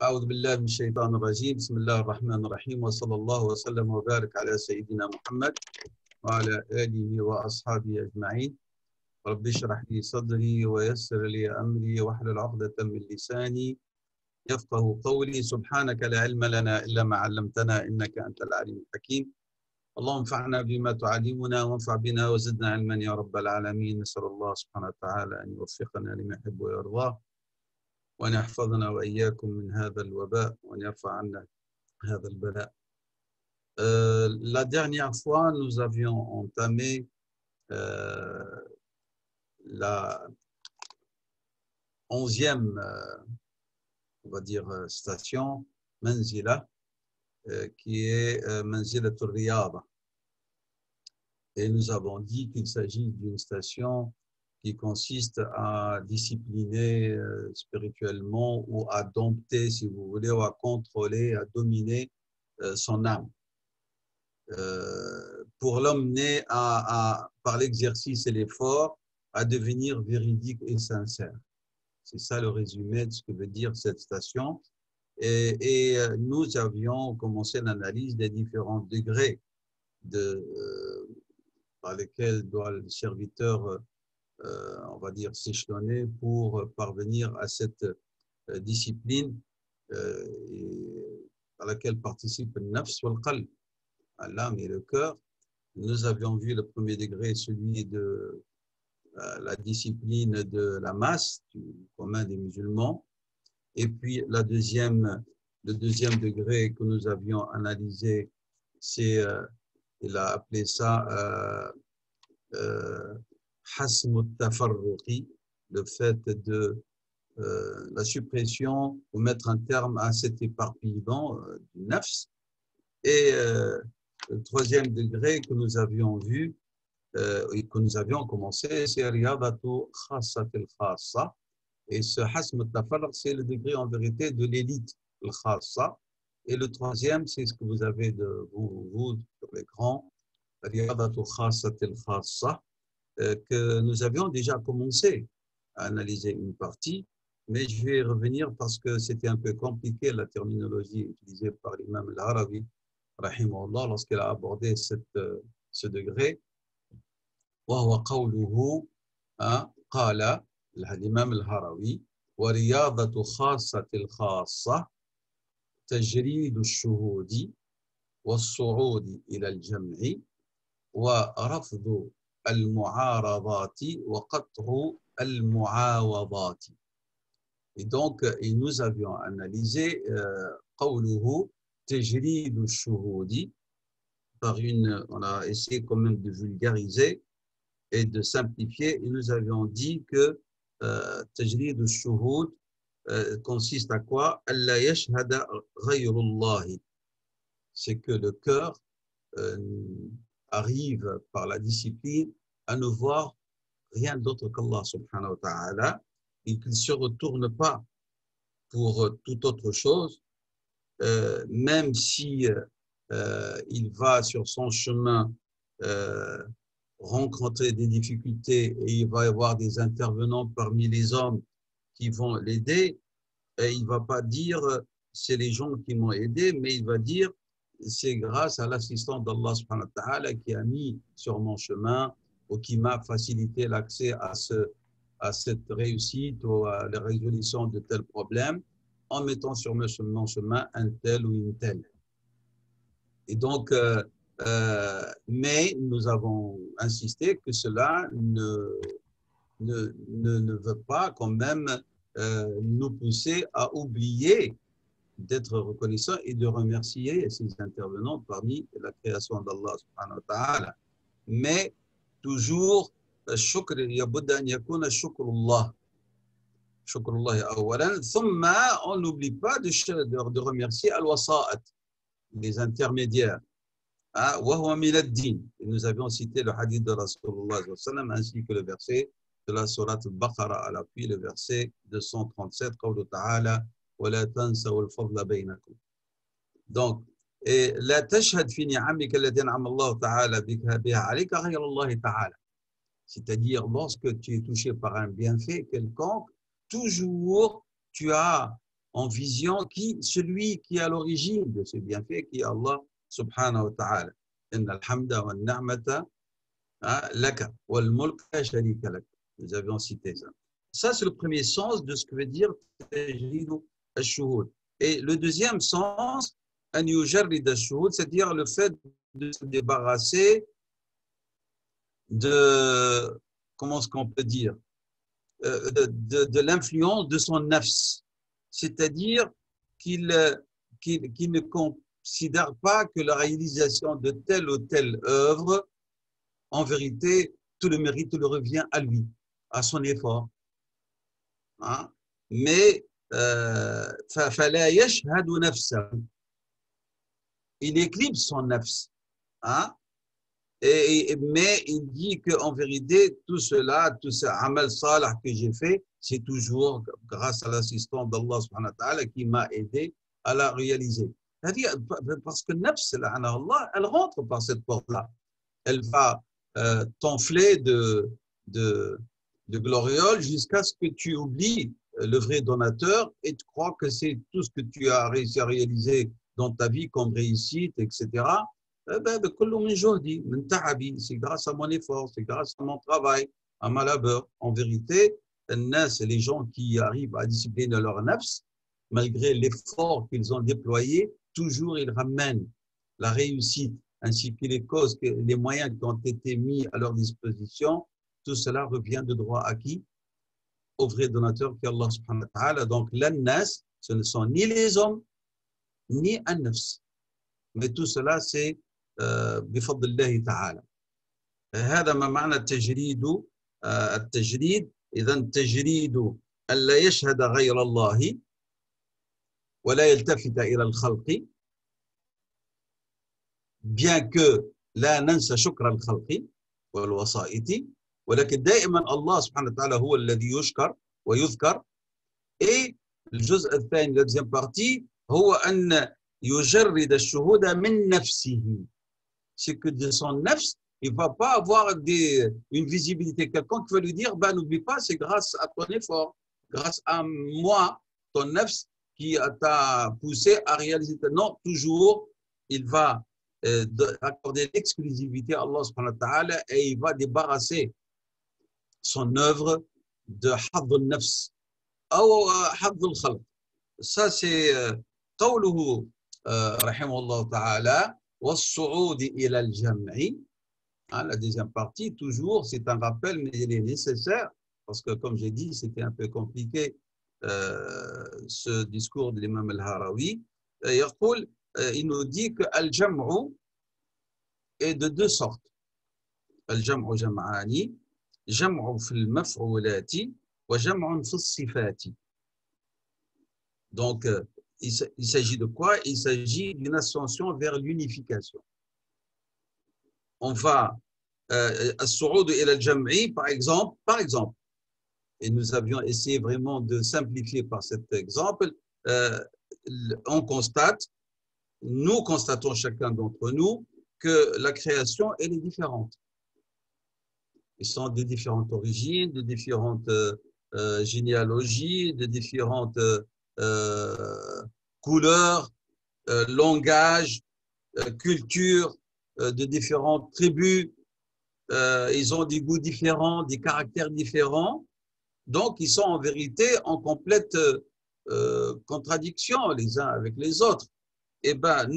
أعوذ بالله من الشيطان الرجيم بسم الله الرحمن الرحيم وصلى الله وسلم وبارك على سيدنا محمد وعلى آله وأصحابه أجمعين. رب اشرح لي صدري ويسر لي أمري واحلل عقدة من لساني يفقه قولي. سبحانك لا علم لنا إلا ما علمتنا إنك أنت العليم الحكيم. اللهم انفعنا بما تعلمنا وانفع بنا وزدنا علما يا رب العالمين. نسأل الله سبحانه وتعالى أن يوفقنا لما يحب ويرضاه وأن يحفظنا وإياكم من هذا الوباء وأن يرفع عنا هذا البلاء. La dernière fois, nous avions entamé la 11e, on va dire, station, Manzila, qui est Manzilatul Riyada. Et nous avons dit qu'il s'agit d'une station qui consiste à discipliner spirituellement ou à dompter, si vous voulez, ou à contrôler, à dominer son âme. Pour l'emmener par l'exercice et l'effort à devenir véridique et sincère. C'est ça le résumé de ce que veut dire cette station. Et nous avions commencé l'analyse des différents degrés par lesquels doit le serviteur, on va dire, s'échelonner pour parvenir à cette discipline à laquelle participe le nafs wal qalb, l'âme et le cœur. Nous avions vu le premier degré, celui de la discipline de la masse, du commun des musulmans. Et puis le deuxième degré que nous avions analysé, c'est, il a appelé ça hasm al-tafarruqi, le fait de la suppression ou mettre un terme à cet éparpillement du nafs. Et le troisième degré que nous avions vu et que nous avions commencé, c'est Riyadatu Khassat al-Khassa. Et ce Hasm al-Tafarruq, c'est le degré en vérité de l'élite al-Khassa. Et le troisième, c'est ce que vous avez de vous sur l'écran, Riyadatu Khassat al-Khassa, que nous avions déjà commencé à analyser une partie, mais je vais revenir parce que c'était un peu compliqué la terminologie utilisée par l'imam al-Harawi, rahimahullah, lorsqu'il a abordé ce degré. وهو قوله قال الإمام الهروي ورياضة خاصة الخاصة تجريد الشهود والصعود إلى الجمع ورفض المعارضات وقطع المعاوضات. Et donc, nous avions analysé قوله تجريد الشهود on a essayé quand même de vulgariser et de simplifier, et nous avions dit que tajrid al-shuhud consiste à quoi? Allah yashhada ghayrullahi. C'est que le cœur arrive par la discipline à ne voir rien d'autre qu'Allah subhanahu wa ta'ala et qu'il ne se retourne pas pour toute autre chose, même si il va sur son chemin rencontrer des difficultés et il va y avoir des intervenants parmi les hommes qui vont l'aider, et il ne va pas dire c'est les gens qui m'ont aidé, mais il va dire c'est grâce à l'assistance d'Allah subhanahu wa ta'ala qui a mis sur mon chemin ou qui m'a facilité l'accès à cette réussite ou à la résolution de tel problème en mettant sur mon chemin un tel ou une telle. Et donc, mais nous avons insisté que cela ne veut pas quand même nous pousser à oublier d'être reconnaissants et de remercier ces intervenants parmi la création d'Allah subhanahu wa ta'ala. Mais toujours, الشكر يبد أن يكون شكر الله. شكر الله أولا ثم on n'oublie pas de remercier al-wasa'at, les intermédiaires. وهو من الدين. Nous avions cité le hadith de Rasulullah ainsi que le verset de la sourate al-Baqarah à l'appui, le verset 237, قوله تعالى ولا تنسوا الفضل بينكم. Donc, لا تشهد في نعمك التي أنعم الله تعالى بها عليك غير الله تعالى. C'est-à-dire, lorsque tu es touché par un bienfait quelconque, toujours tu as en vision celui qui est à l'origine de ce bienfait, qui est Allah subhanahu wa ta'ala. Inna al-hamda wa ni'mata laka wal mulka sharika lak. Nous avions cité ça. Ça, c'est le premier sens de ce que veut dire tajrid al-shuhud. Et le deuxième sens, an yujarrid al-shuhud, c'est-à-dire le fait de se débarrasser de, comment est-ce qu'on peut dire, de l'influence de son nafs. C'est-à-dire qu'il ne considère pas que la réalisation de telle ou telle œuvre, en vérité, tout le mérite le revient à lui, à son effort. Hein? Mais فَلَا يَشْهَدُ نَفْسَهُ. Il éclipse son nafs. Hein? Mais il dit qu'en vérité, tout cela, tout ce amal salah que j'ai fait, c'est toujours grâce à l'assistance d'Allah subhanahu wa ta'ala qui m'a aidé à la réaliser. C'est-à-dire, parce que nafs, Allah, elle rentre par cette porte-là. Elle va t'enfler de glorioles jusqu'à ce que tu oublies le vrai donateur et tu crois que c'est tout ce que tu as réussi à réaliser dans ta vie comme réussite, etc. C'est grâce à mon effort, c'est grâce à mon travail, à ma labeur. En vérité, c'est les gens qui arrivent à discipliner leur nafs, malgré l'effort qu'ils ont déployé, toujours ils ramènent la réussite ainsi que les causes, les moyens qui ont été mis à leur disposition. Tout cela revient de droit à qui? Au vrai donateur qui est Allah subhanahu wa ta'ala. Donc, l'annas, ce ne sont ni les hommes, ni un nafs. Mais tout cela, c'est بفضل الله تعالى. هذا ما معنى التجريد. التجريد إذا التجريد ألا يشهد غير الله ولا يلتفت إلى الخلق bien que لا ننسى شكر الخلق والوسائط ولكن دائما الله سبحانه وتعالى هو الذي يشكر ويذكر. Et الجزء الثاني la deuxième partie هو أن يجرد الشهود من نفسه. C'est que de son nafs, il ne va pas avoir une visibilité. Quelqu'un qui va lui dire, n'oublie pas, c'est grâce à ton effort, grâce à moi, ton nafs, qui t'a poussé à réaliser. Non, toujours, il va accorder l'exclusivité à Allah subhanahu wa ta'ala et il va débarrasser son œuvre de hadd al-nafs ou hadd al-khalq. Ça, c'est قوله رحمه الله تعالى والصعود إلى الجمع. La deuxième partie, toujours, c'est un rappel, mais il est nécessaire, parce que, comme j'ai dit, c'était un peu compliqué, ce discours de l'imam al-Harawi. Il nous dit que al-jam'u est de deux sortes. Al-jam'u jam'ani, jam'u fil maf'ulati wa jam'un fil sifati. Donc, il s'agit de quoi? Il s'agit d'une ascension vers l'unification. On va as-su'ud ila al-jam'i, par exemple, et nous avions essayé vraiment de simplifier par cet exemple, nous constatons chacun d'entre nous que la création, elle est différente. Ils sont de différentes origines, de différentes généalogies, de différentes couleurs, langages, cultures, de différentes tribus. Ils ont des goûts différents, des caractères différents. Donc, ils sont en vérité en complète contradiction les uns avec les autres. Eh bien,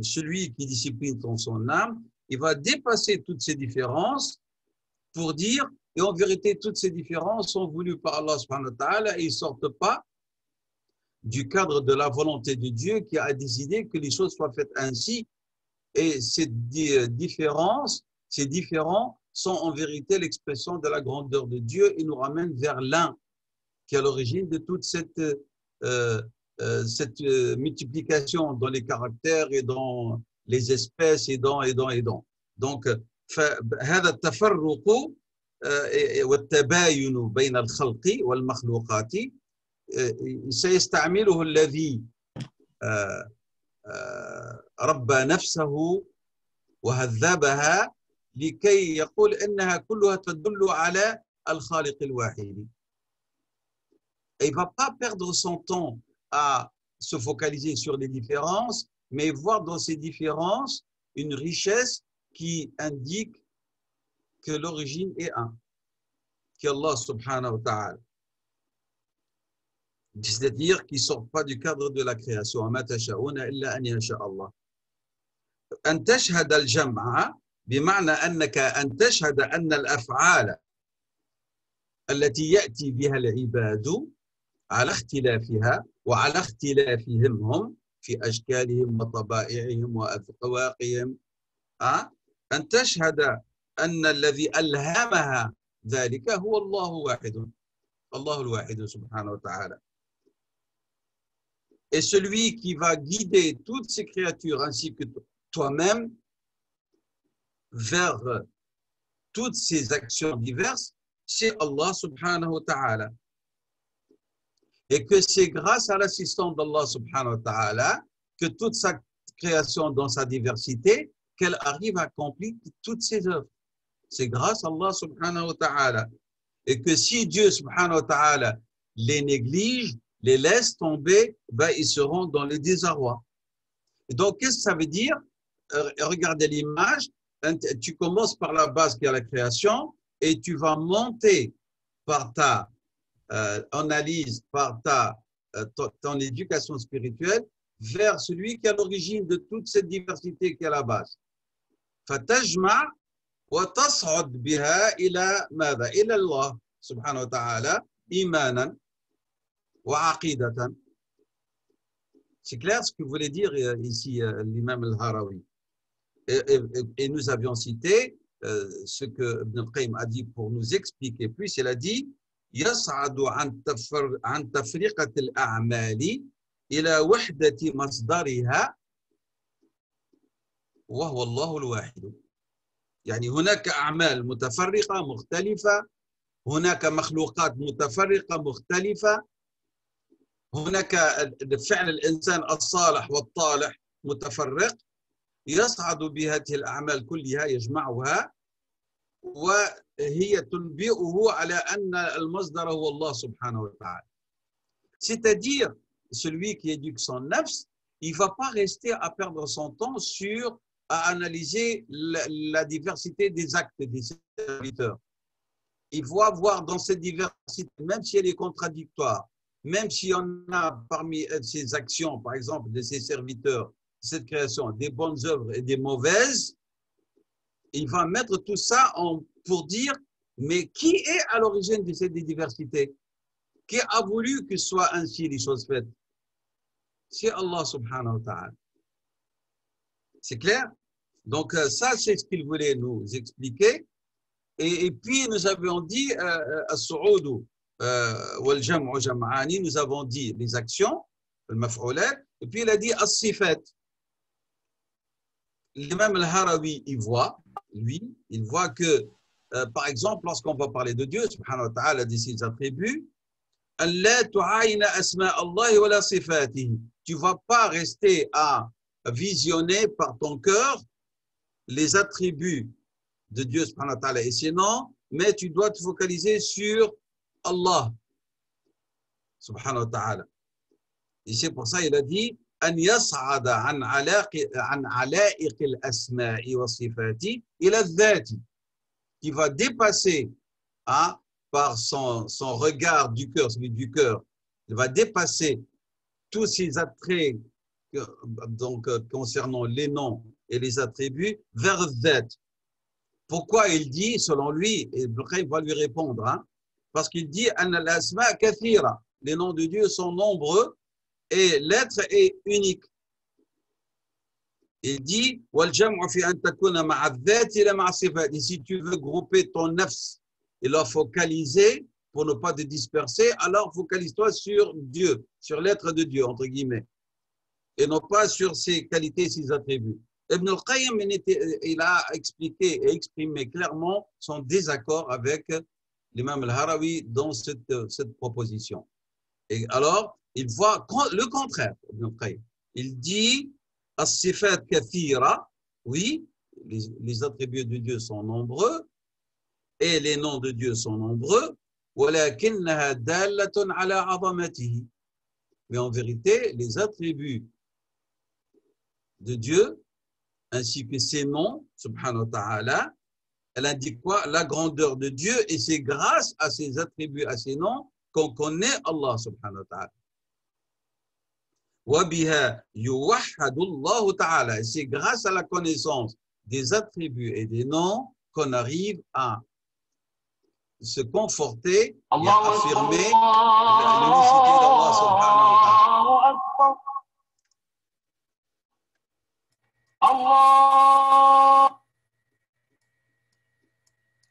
celui qui discipline dans son âme, il va dépasser toutes ces différences pour dire, et en vérité, toutes ces différences sont voulues par Allah subhanahu wa ta'ala et ils ne sortent pas du cadre de la volonté de Dieu qui a décidé que les choses soient faites ainsi. Et ces différents sont en vérité l'expression de la grandeur de Dieu et nous ramènent vers l'un qui est à l'origine de toute cette multiplication dans les caractères et dans les espèces et dans. Donc, هذا التفرق والتباين بين الخلق والمخلوقات سيستعمله الذي ربى نفسه وهذبها لكي يقول إنها كلها تدل على الخالق الواحد. Et il ne va pas perdre son temps à se focaliser sur les différences, mais voir dans ces différences une richesse qui indique que l'origine est un, qu'Allah subhanahu wa ta'ala. C'est-à-dire qu'ils ne sortent pas du cadre de la création. وَمَا تَشَاءُونَ إِلَّا أَنْ يَشَاءَ اللَّهُ. أن تشهد الجمع بمعنى أنك أن تشهد أن الأفعال التي يأتي بها العباد على اختلافها وعلى اختلافهم هم في أشكالهم وطبائعهم وأذواقهم، أن تشهد أن الذي ألهمها ذلك هو الله واحد، الله الواحد سبحانه وتعالى. Et celui qui va guider toutes ces créatures ainsi que toi-même vers toutes ces actions diverses, c'est Allah subhanahu wa ta'ala. Et que c'est grâce à l'assistance d'Allah subhanahu wa ta'ala que toute sa création dans sa diversité, qu'elle arrive à accomplir toutes ses œuvres. C'est grâce à Allah subhanahu wa ta'ala. Et que si Dieu subhanahu wa ta'ala les néglige, les laisse tomber, ben ils seront dans le désarroi. Et donc, qu'est-ce que ça veut dire? Regardez l'image, tu commences par la base qui est la création et tu vas monter par ta analyse, par ton éducation spirituelle vers celui qui est à l'origine de toute cette diversité qui est à la base. فَتَجْمَعْ وَتَصْعُدْ بِهَا إِلَى ماذا؟ إِلَى الله سبحانه وتعالى إيمانا وعقيدة. C'est clair ce que voulait dire ici l'imam al-Harawi. Et nous avions cité ce que Ibn al-Qayyim a dit pour nous expliquer plus. Il a dit يصعد عن تفرقة الأعمال إلى وحدة مصدرها وهو الله الواحد. يعني هناك أعمال متفرقة مختلفة، هناك مخلوقات متفرقة مختلفة، هناك فعل الإنسان الصالح والطالح متفرق، يصعد بهذه الأعمال كلها يجمعها وهي تنبئه على أن المصدر هو الله سبحانه وتعالى. C'est-à-dire, celui qui éduque son nafs, il ne va pas rester à perdre son temps à analyser la diversité des actes des serviteurs. Il va voir dans cette diversité, même si elle est contradictoire, même si on a parmi ces actions, par exemple, de ces serviteurs, cette création, des bonnes œuvres et des mauvaises, il va mettre tout ça pour dire, mais qui est à l'origine de cette diversité? Qui a voulu que ce soit ainsi les choses faites? C'est Allah subhanahu wa ta'ala. C'est clair? Donc ça, c'est ce qu'il voulait nous expliquer. Et puis, nous avions dit, as-su'udu wal-jam'u jam'ani, nous avons dit les actions, le maf'oulat, et puis il a dit as-sifat. L'imam al-Harawi, il voit que, par exemple, lorsqu'on va parler de Dieu, subhanahu wa ta'ala, de ses attributs, tu ne vas pas rester à visionner par ton cœur les attributs de Dieu subhanahu wa ta'ala et ses noms, mais tu dois te focaliser sur Allah subhanahu wa ta'ala. Et c'est pour ça qu'il a dit أن يصعد عن علائق الأسماء والصفات إلى الذات, qui va dépasser par son regard du cœur, celui du cœur, il va dépasser tous ces attraits donc concernant les noms et les attributs vers Zat. Pourquoi il dit, selon lui, et Ibrahim va lui répondre, parce qu'il dit أن الأسماء كثيرة, les noms de Dieu sont nombreux et l'être est unique. Il dit والجمع في أن تكون مع الذات لا مع الصفات. Et si tu veux grouper ton nafs et la focaliser pour ne pas te disperser, alors focalise-toi sur Dieu, sur l'être de Dieu, entre guillemets, et non pas sur ses qualités, ses attributs. Ibn al-Qayyim, il a expliqué et exprimé clairement son désaccord avec l'imam al-Harawi dans cette proposition. Et alors, il voit le contraire, Ibn al-Qayyim. Il dit as-sifat kathira, oui, les attributs de Dieu sont nombreux et les noms de Dieu sont nombreux, ولكنها دالة على عظمته. Mais en vérité, les attributs de Dieu, ainsi que ses noms, subhanahu wa ta'ala, elle indique quoi? La grandeur de Dieu, et c'est grâce à ses attributs, à ses noms, qu'on connaît Allah subhanahu wa ta'ala. وَبِهَا يُوَحَّدُ اللَّهُ تَعَالَى. C'est grâce à la connaissance des attributs et des noms qu'on arrive à se conforter et à affirmer l'unicité d'Allah subhanahu wa ta'ala.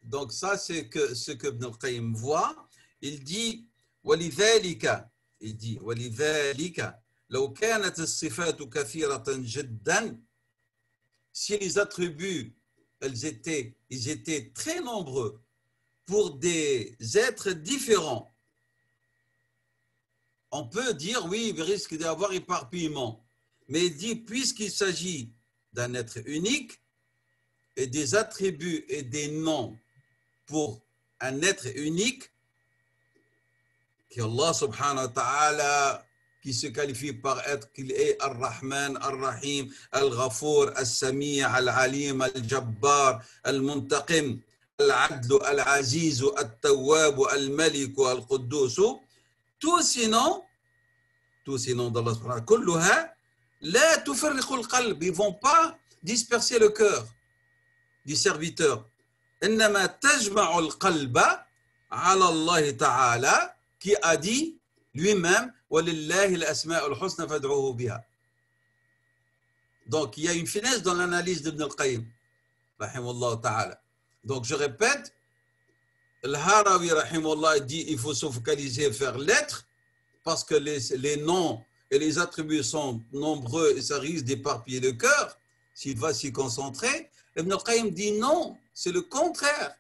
Donc ça, c'est ce que Ibn al-Qayyim voit. Il dit وَلِذَلِكَ il dit وَلِذَلِكَ لَوْ كَانَتِ الصِّفَاتُ كَثِيرَةً جِدًّا. Si les attributs, ils étaient très nombreux pour des êtres différents, on peut dire, oui, il risque d'y avoir éparpillement. Mais il dit, puisqu'il s'agit d'un être unique, et des attributs et des noms pour un être unique, qu'Allah subhanahu wa ta'ala, qui se qualifie par être qu'il est Ar-Rahman, Ar-Rahim, Al-Ghafour, Al-Sami', Al-Alim, Al-Jabbar, Al-Muntaqim, Al-Adl, Al-Aziz, Al-Tawwab, Al-Malik, Al-Quddus, tous ces noms d'Allah subhanahu wa ta'ala, kulluha la tufarriqu al-qalb, ils ne vont pas disperser le cœur du serviteur. إنما تجمع القلب على الله تعالى, qui a dit lui-même وَلِلَّهِ الْأَسْمَاءُ الْحُسْنَى فَادْعُوهُ بِهَا. Donc il y a une finesse dans l'analyse d'Ibn al-Qayyim rahimahullah ta'ala. Donc je répète, Al-Harawi rahimahullah dit il faut se focaliser vers l'être parce que les noms et les attributs sont nombreux et ça risque d'éparpiller le cœur s'il va s'y concentrer. Ibn al-Qayyim dit non, c'est le contraire.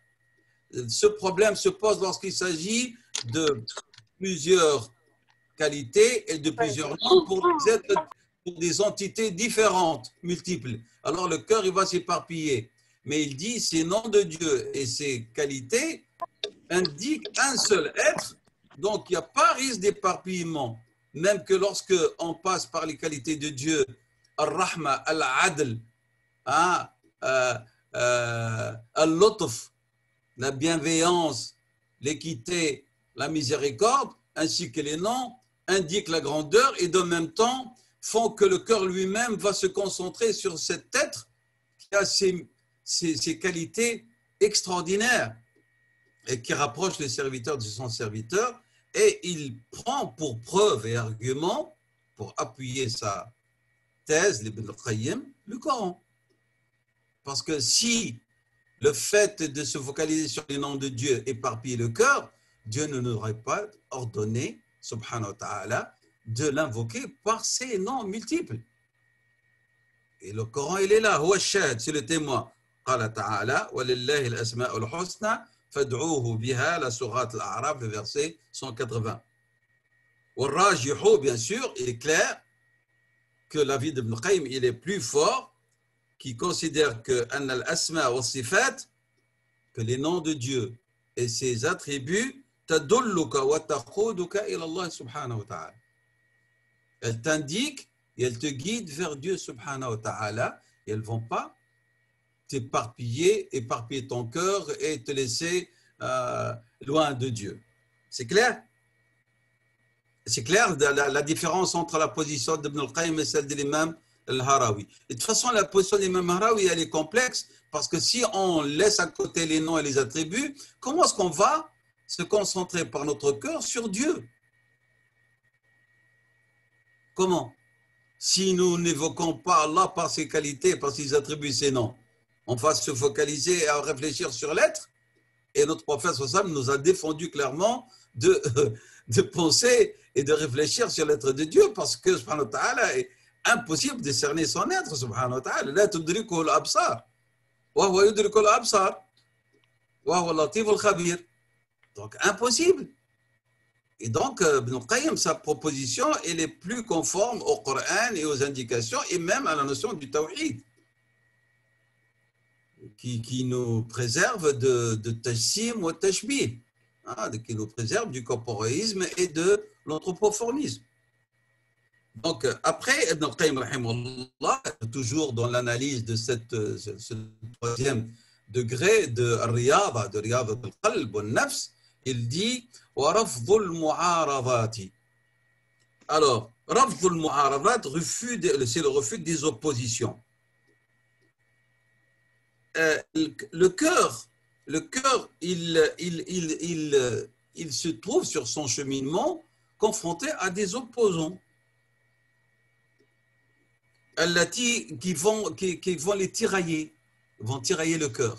Ce problème se pose lorsqu'il s'agit de plusieurs qualités et de plusieurs noms pour des entités différentes, multiples. Alors le cœur, il va s'éparpiller. Mais il dit, ces noms de Dieu et ces qualités indiquent un seul être, donc il n'y a pas risque d'éparpillement. Même que lorsque on passe par les qualités de Dieu, Al-Rahma, Al-Adl, Al-Lutf, la bienveillance, l'équité, la miséricorde, ainsi que les noms, indiquent la grandeur et en même temps font que le cœur lui-même va se concentrer sur cet être qui a ces qualités extraordinaires et qui rapproche le serviteur de son serviteur, et il prend pour preuve et argument, pour appuyer sa thèse, l'Ibn al-Qayyim, le Coran. Parce que si le fait de se focaliser sur les noms de Dieu éparpille le cœur, Dieu ne nous aurait pas ordonné, subhanahu wa ta'ala, de l'invoquer par ses noms multiples. Et le Coran, il est là, c'est le témoin. قال تعالى ولله الأسماء الحسنى فادعوه بها, la sourate Al-A'raf, le verset 180. والراجح, bien sûr, il est clair que l'avis d'Ibn Qayyim, il est plus fort, qui considère que أن الأسماء والصفات, que les noms de Dieu et ses attributs تدلك وتقودك إلى الله سبحانه وتعالى. Elles t'indiquent et elles te guident vers Dieu subhanahu wa ta'ala, et elles ne vont pas éparpiller ton cœur et te laisser loin de Dieu. C'est clair? C'est clair la différence entre la position d'Ibn al-Qayyim et celle de l'imam al-Harawi. Et de toute façon, la position de l'imam al-Harawi, elle est complexe, parce que si on laisse à côté les noms et les attributs, comment est-ce qu'on va se concentrer par notre cœur sur Dieu? Comment? Si nous n'évoquons pas Allah par ses qualités, par ses attributs, ses noms, on va se focaliser à réfléchir sur l'être. Et notre prophète sallam nous a défendu clairement de penser et de réfléchir sur l'être de Dieu, parce que subhanahu wa ta'ala est impossible de cerner son être, subhanahu wa ta'ala. La tudriku al-absar, wa huwa yudriku al-absar, wa huwa al-latif al-khabir. Donc impossible. Et donc, Ibn al-Qayyim, sa proposition, elle est plus conforme au Coran et aux indications, et même à la notion du tawhid, qui nous préserve de tajsim ou tashbih, qui nous préserve du corporéisme et de l'anthropoformisme. Donc, après, Ibn al-Qayyim, rahimahullah, toujours dans l'analyse de ce troisième degré de Riyada, de Riyada al-Qalb wa al-Nafs, il dit وَرَفْضُ الْمُعَارَضَاتِ. Alors, رفض المعارضات, c'est le refus des oppositions. Le cœur, il se trouve sur son cheminement confronté à des opposants qui vont les tirailler, vont tirailler le cœur,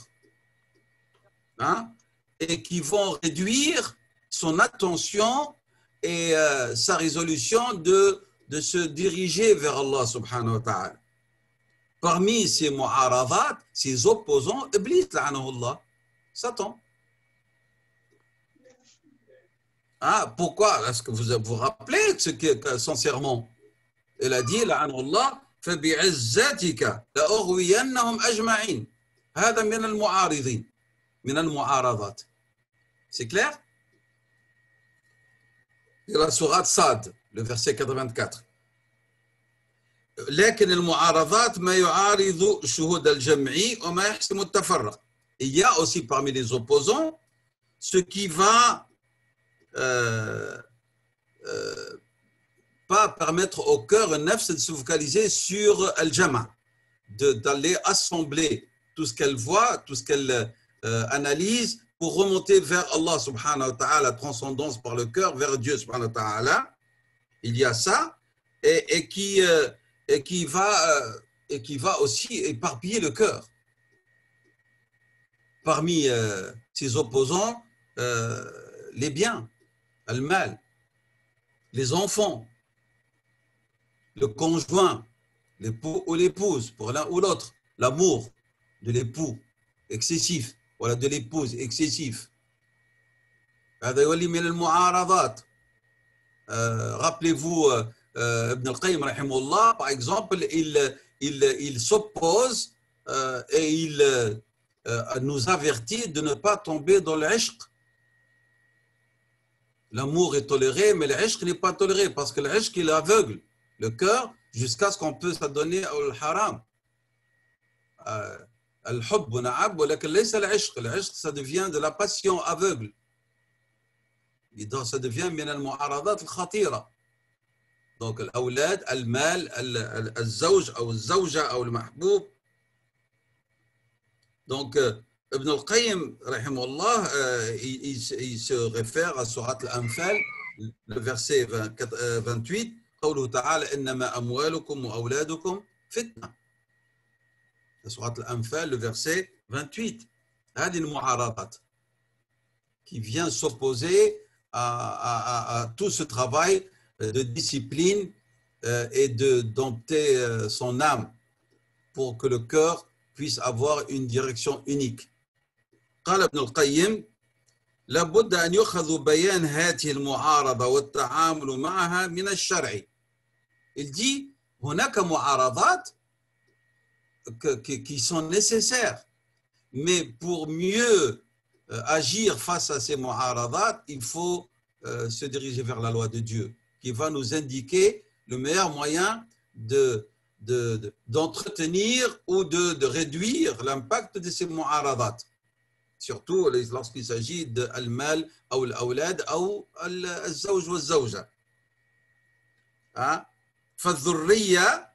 hein, et qui vont réduire son attention et sa résolution de se diriger vers Allah subhanahu wa ta'ala. Parmi ces mu'aradat, ces opposants, Iblis, la'anahullah, Satan. Ah, pourquoi? Est-ce que vous vous rappelez ce que son sermon? Il a dit, la'anahullah, فبعزتك لأغوينهم أجمعين. هذا من المعارضين من المعارضات. C'est clair? Et la sourate Sad, le verset 84. لكن المعارضات ما يعارض شهود الجمعي وما يحسم التفرق. Il y a aussi parmi les opposants ce qui va pas permettre au cœur nefs de se focaliser sur al-jama', d'aller assembler tout ce qu'elle voit, tout ce qu'elle analyse pour remonter vers Allah subhanahu wa ta'ala, transcendance par le cœur vers Dieu subhanahu wa ta'ala. Il y a ça et qui va aussi éparpiller le cœur. Parmi ses opposants, les biens, le mal, les enfants, le conjoint, l'époux ou l'épouse, pour l'un ou l'autre, l'amour de l'époux excessif, voilà, de l'épouse excessif. Rappelez-vous, Ibn al-Qayyim, rahimahullah, par exemple, il s'oppose et il nous avertit de ne pas tomber dans l'ishq. L'amour est toléré, mais l'ishq n'est pas toléré parce que l'ishq, il aveugle le cœur jusqu'à ce qu'on peut s'adonner au haram. Al-hubb na'ab, walakin laysa al-ishq. L'ishq, ça devient de la passion aveugle. Et donc, ça devient min al-mu'aradat al-khatira. Donc, l'awlad, al-mal, al-zawj, ou al-zawja, ou al-mahboub. Donc, Ibn al-Qayyim, rahimahullah, il se réfère à Surat al-Anfal, le verset 28, قوله تعالى إنما أموالكم وأولادكم فتنة. Surat al-Anfal, le verset 28. هذه المعارضات qui vient s'opposer à tout ce travail de discipline et de dompter son âme pour que le cœur puisse avoir une direction unique. قال ابن القيم لابد أن يؤخذ بيان هذه المعارضة والتعامل معها من الشرع. Il dit هناك معارضات qui sont nécessaires, mais pour mieux agir face à ces mu'aradat, il faut se diriger vers la loi de Dieu, qui va nous indiquer le meilleur moyen d'entretenir ou de réduire l'impact de ces mu'aradat, surtout lorsqu'il s'agit de al-mal ou al-awlad ou al-zawj ou al-zawja. فالذرية,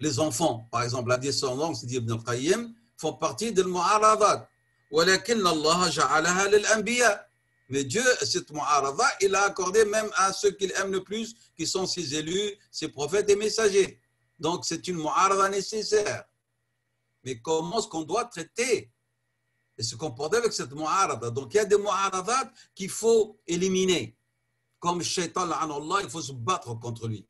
les enfants, par exemple, la descendance d'Ibn al-Qayyim, font partie de al-mu'aradat. ولكن الله جعلها للأنبياء. Mais Dieu, cette mu'arada, il l'a accordé même à ceux qu'il aime le plus, qui sont ses élus, ses prophètes et messagers. Donc, c'est une mu'arada nécessaire. Mais comment est-ce qu'on doit traiter et se comporter avec cette mu'arada? Donc, il y a des mu'aradat qu'il faut éliminer. Comme Shaitan, la'anallah, il faut se battre contre lui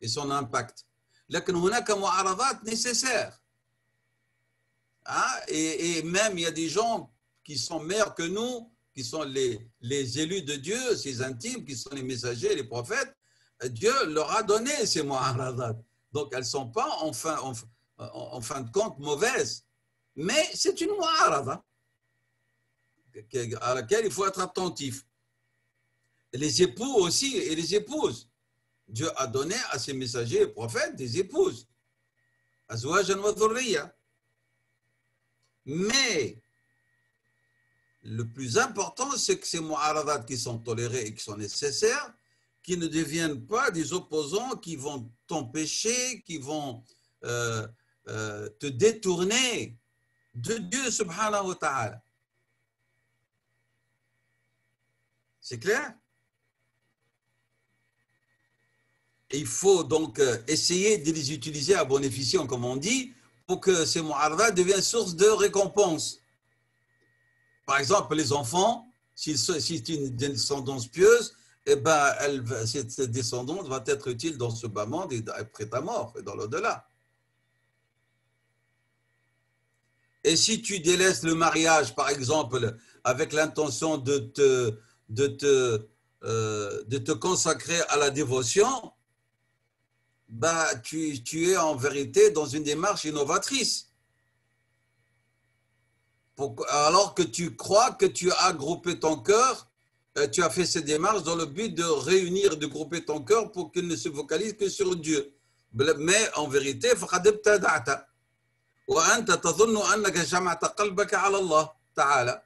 et son impact. لكن هناك معارضات nécessaires. Et même il y a des gens qui sont meilleurs que nous, qui sont les élus de Dieu, ses intimes, qui sont les messagers, les prophètes. Dieu leur a donné ces mu'aradat. Donc elles ne sont pas en fin de compte mauvaises. Mais c'est une mu'arada à laquelle il faut être attentif. Les époux aussi et les épouses. Dieu a donné à ses messagers et prophètes des épouses. Azwajan wa dhurriya. Mais le plus important, c'est que ces mu'aradat qui sont tolérés et qui sont nécessaires, qui ne deviennent pas des opposants qui vont t'empêcher, qui vont te détourner de Dieu subhanahu wa ta'ala. C'est clair? Et il faut donc essayer de les utiliser à bon escient, comme on dit, pour que ces mu'aradat deviennent source de récompense. Par exemple, les enfants, si c'est une descendance pieuse, eh ben, cette descendance va être utile dans ce bas monde et après ta mort, et dans l'au-delà. Et si tu délaisses le mariage, par exemple, avec l'intention de te consacrer à la dévotion, bah, tu es en vérité dans une démarche innovatrice. Alors que tu crois que tu as groupé ton cœur, tu as fait cette démarche dans le but de réunir, de grouper ton cœur pour qu'il ne se focalise que sur Dieu. Mais en vérité, فقد ابتدعت وأنت تظن أنك جمعت قلبك على الله تعالى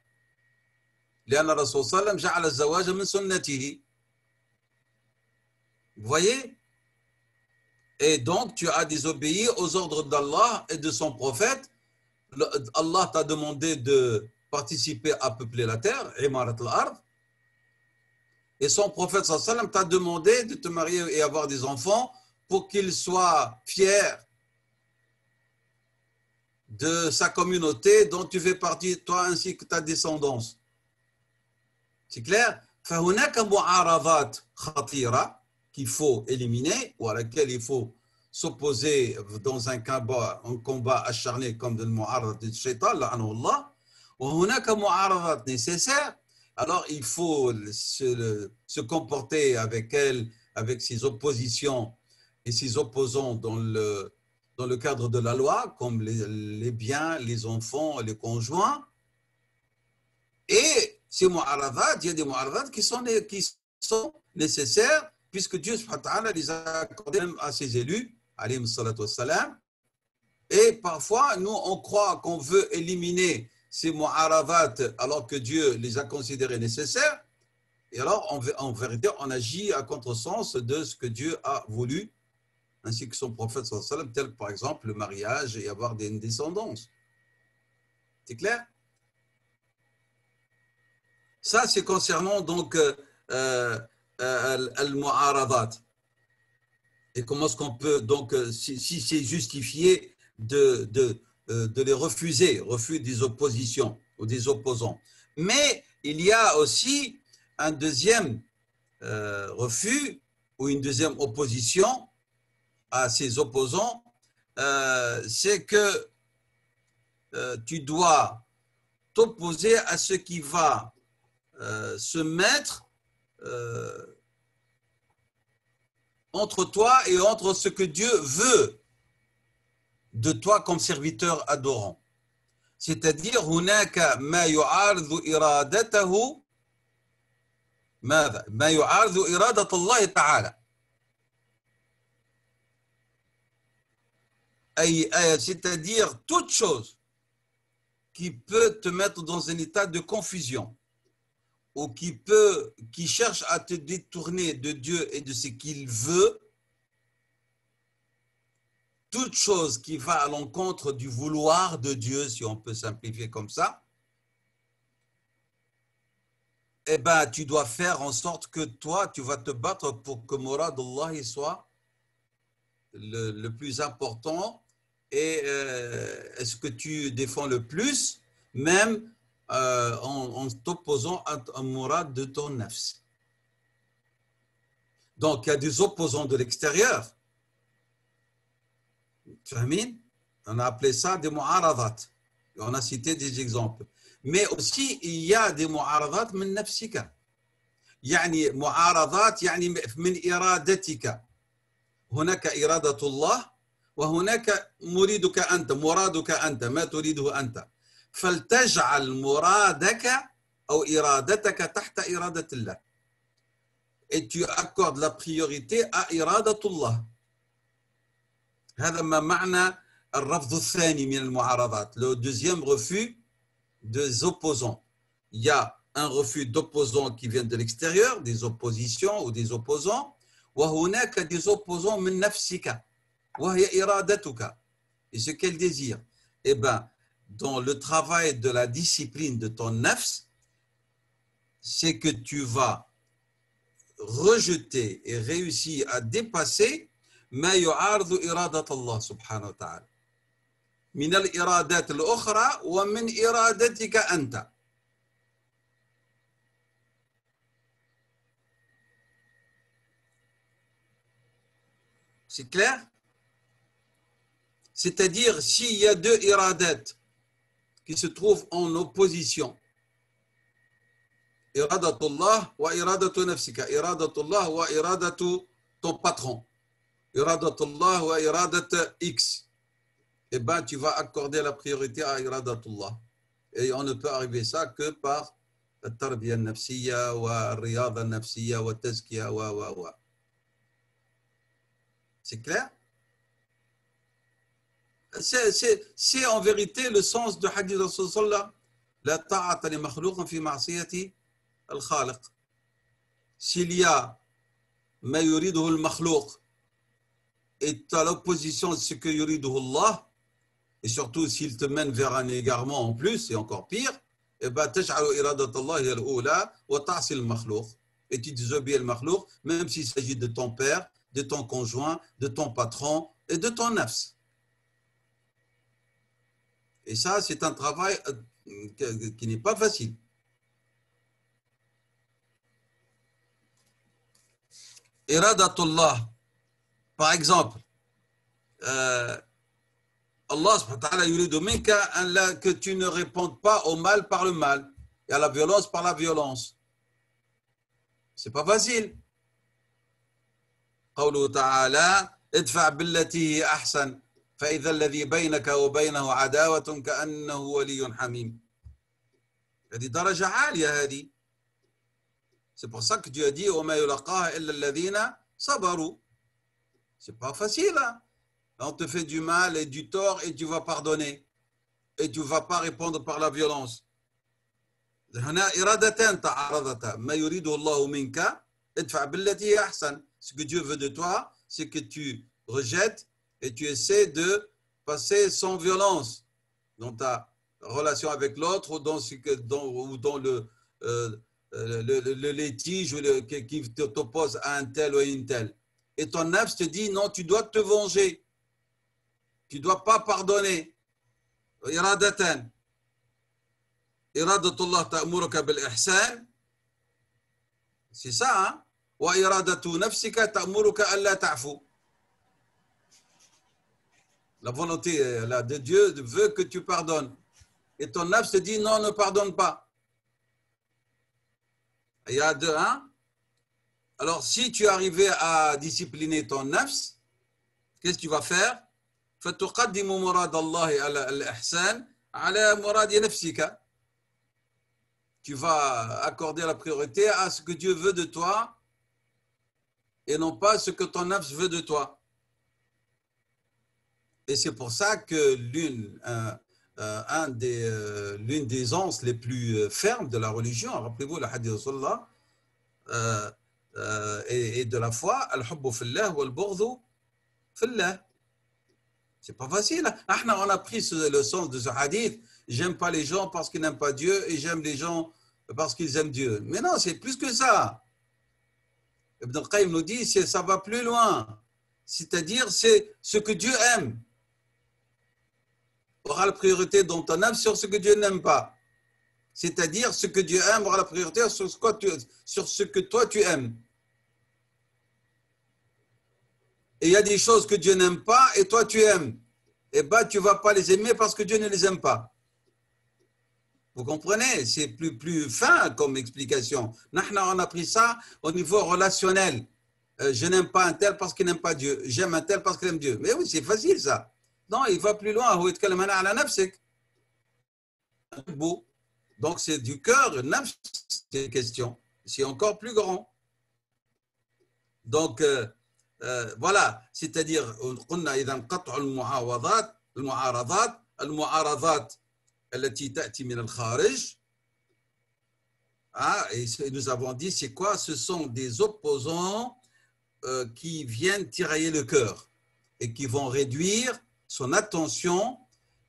لأن الرسول صلى الله عليه وسلم جعل الزواج من سنته. Vous voyez? Et donc, tu as désobéi aux ordres d'Allah et de son prophète. Allah t'a demandé de participer à peupler la terre, Imarat al-Ard. Et son prophète sallallahu alayhi wa sallam t'a demandé de te marier et avoir des enfants pour qu'il soit fier de sa communauté dont tu fais partie, toi ainsi que ta descendance. C'est clair? فهناك معارضات خطيرة qu'il faut éliminer ou à laquelle il faut s'opposer dans un combat acharné comme le mu'aradat du shaitan, la'anahullah. وهناك معارضات nécessaires. Alors il faut se comporter avec elle, avec ses oppositions et ses opposants dans le cadre de la loi, comme les biens, les enfants, les conjoints. Et ces mu'aradat, il y a des mu'aradat qui sont nécessaires, puisque Dieu subhanahu wa ta'ala les a accordés même à ses élus, alayhi salatu wassalam. Et parfois, nous, on croit qu'on veut éliminer ces mu'aradat alors que Dieu les a considérés nécessaires. Et alors, en vérité, on agit à contresens de ce que Dieu a voulu, ainsi que son prophète sallallahu alayhi wa sallam, tel par exemple le mariage et avoir des descendances. C'est clair? Ça, c'est concernant donc al-mu'aradat. Et comment est-ce qu'on peut, donc, si c'est justifié de les refuser, refus des oppositions ou des opposants. Mais il y a aussi un deuxième refus ou une deuxième opposition à ces opposants, c'est que tu dois t'opposer à ce qui va se mettre entre toi et entre ce que Dieu veut de toi comme serviteur adorant. C'est-à-dire, هناك ما يعارض إرادته ماذا؟ ما يعارض إرادة الله تعالى. C'est-à-dire toute chose qui peut te mettre dans un état de confusion ou qui cherche à te détourner de Dieu et de ce qu'il veut, toute chose qui va à l'encontre du vouloir de Dieu, si on peut simplifier comme ça, eh ben, tu dois faire en sorte que toi, tu vas te battre pour que Murad Allah soit le plus important et est-ce que tu défends le plus, même en t'opposant à un Murad de ton nafs. Donc, il y a des opposants de l'extérieur. On a appelé ça des mu'aradat. On a cité des exemples. Mais aussi, il y a des mu'aradat min nafsika. يعني معارضات يعني من إرادتك. هناك إرادة الله وهناك مريدك أنت، مرادك أنت، ما تريده أنت. فلتجعل مرادك أو إرادتك تحت إرادة الله. et tu accordes la priorité à iradatullah. هذا ما معنى الرفض الثاني من المعارضات. Le deuxième refus des opposants. Il y a un refus d'opposants qui viennent de l'extérieur, des oppositions ou des opposants. وهناك des opposants من نفسك وهي إرادتك. Et ce qu'elle désire. Eh bien, dans le travail de la discipline de ton nafs, c'est que tu vas rejeter et réussir à dépasser ما يعارض إرادة الله سبحانه وتعالى من الإرادات الأخرى ومن إرادتك أنت. C'est clair? C'est-à-dire, s'il y a deux iradat qui se trouvent en opposition, iradatullah wa iradatu nafsika, iradatullah wa iradatu ton patron, iradatullah wa iradat X, eh bien, tu vas accorder la priorité à iradatullah. Et on ne peut arriver ça que par la tarbiya nafsiya wa riyada nafsiya wa tazkiya wa. C'est clair? C'est en vérité le sens du hadith de Rasulullah. La ta'ata li makhlouqin fi ma'siyati al-khaliq. S'il y a ma yuriduhu al-makhlouq et à l'opposition de ce que yuriduhu Allah, et surtout s'il te mène vers un égarement en plus, c'est encore pire, et bien tash'alu iradat Allah hiya al-ula wa ta'si al-makhlouq. Et tu désobéis al-makhlouq, même s'il s'agit de ton père, de ton conjoint, de ton patron et de ton nafs. Et ça, c'est un travail qui n'est pas facile. Iradatullah, par exemple, Allah subhanahu wa ta'ala yuridu minka que tu ne répondes pas au mal par le mal et à la violence par la violence. C'est pas facile. قوله تعالى ادفع بالتي هي أحسن فإذا الذي بينك وبينه عداوة كأنه ولي حميم. هذه درجة عالية هذه. C'est pour ça que Dieu a dit وما يلقاها إلا الذين صبروا. C'est pas facile. Hein? On te fait du mal et du tort et tu vas pardonner et tu vas pas répondre par la violence. هنا إرادتان تعارضتا ما يريده الله منك ادفع بالتي هي أحسن. Ce que Dieu veut de toi, c'est que tu rejettes et tu essaies de passer sans violence dans ta relation avec l'autre ou dans le litige qui t'oppose à un tel ou à une telle. Et ton nafs te dit non, tu dois te venger. Tu ne dois pas pardonner. Iradatan. Iradatullah ta'muruka bil ihsan. C'est ça, hein? وإرادة نفسك تأمرك ألا تعفو. La volonté de Dieu veut que tu pardonnes. Et ton nafs te dit non, ne pardonne pas. Il y a deux, hein? Alors, si tu arrivais à discipliner ton nafs, qu'est-ce que tu vas faire? فتقدم مراد الله على الإحسان على مراد نفسك. Tu vas accorder la priorité à ce que Dieu veut de toi et non pas ce que ton nafs veut de toi. Et c'est pour ça que l'une des anses les plus fermes de la religion, rappelez-vous le hadith de Rasulullah, et de la foi, al-hubbu fillah wal-bughdhu fillah. C'est pas facile. On a pris le sens de ce hadith. J'aime pas les gens parce qu'ils n'aiment pas Dieu et j'aime les gens parce qu'ils aiment Dieu. Mais non, c'est plus que ça. Ibn al-Qayyim nous dit que ça va plus loin. C'est-à-dire, c'est ce que Dieu aime. Aura la priorité dans ton âme sur ce que Dieu n'aime pas. C'est-à-dire, ce que Dieu aime aura la priorité sur ce que toi tu aimes. Et il y a des choses que Dieu n'aime pas et toi tu aimes. Et bien, tu ne vas pas les aimer parce que Dieu ne les aime pas. Vous comprenez? C'est plus fin comme explication. On a pris ça au niveau relationnel. Je n'aime pas un tel parce qu'il n'aime pas Dieu. J'aime un tel parce qu'il aime Dieu. Mais oui, c'est facile ça. Non, il va plus loin. Donc c'est du cœur, c'est une question. C'est encore plus grand. Donc, voilà, c'est-à-dire, قلنا إذا قطع المعارضات التي تأتي من الخارج. Et nous avons dit, c'est quoi? Ce sont des opposants qui viennent tirailler le cœur et qui vont réduire son attention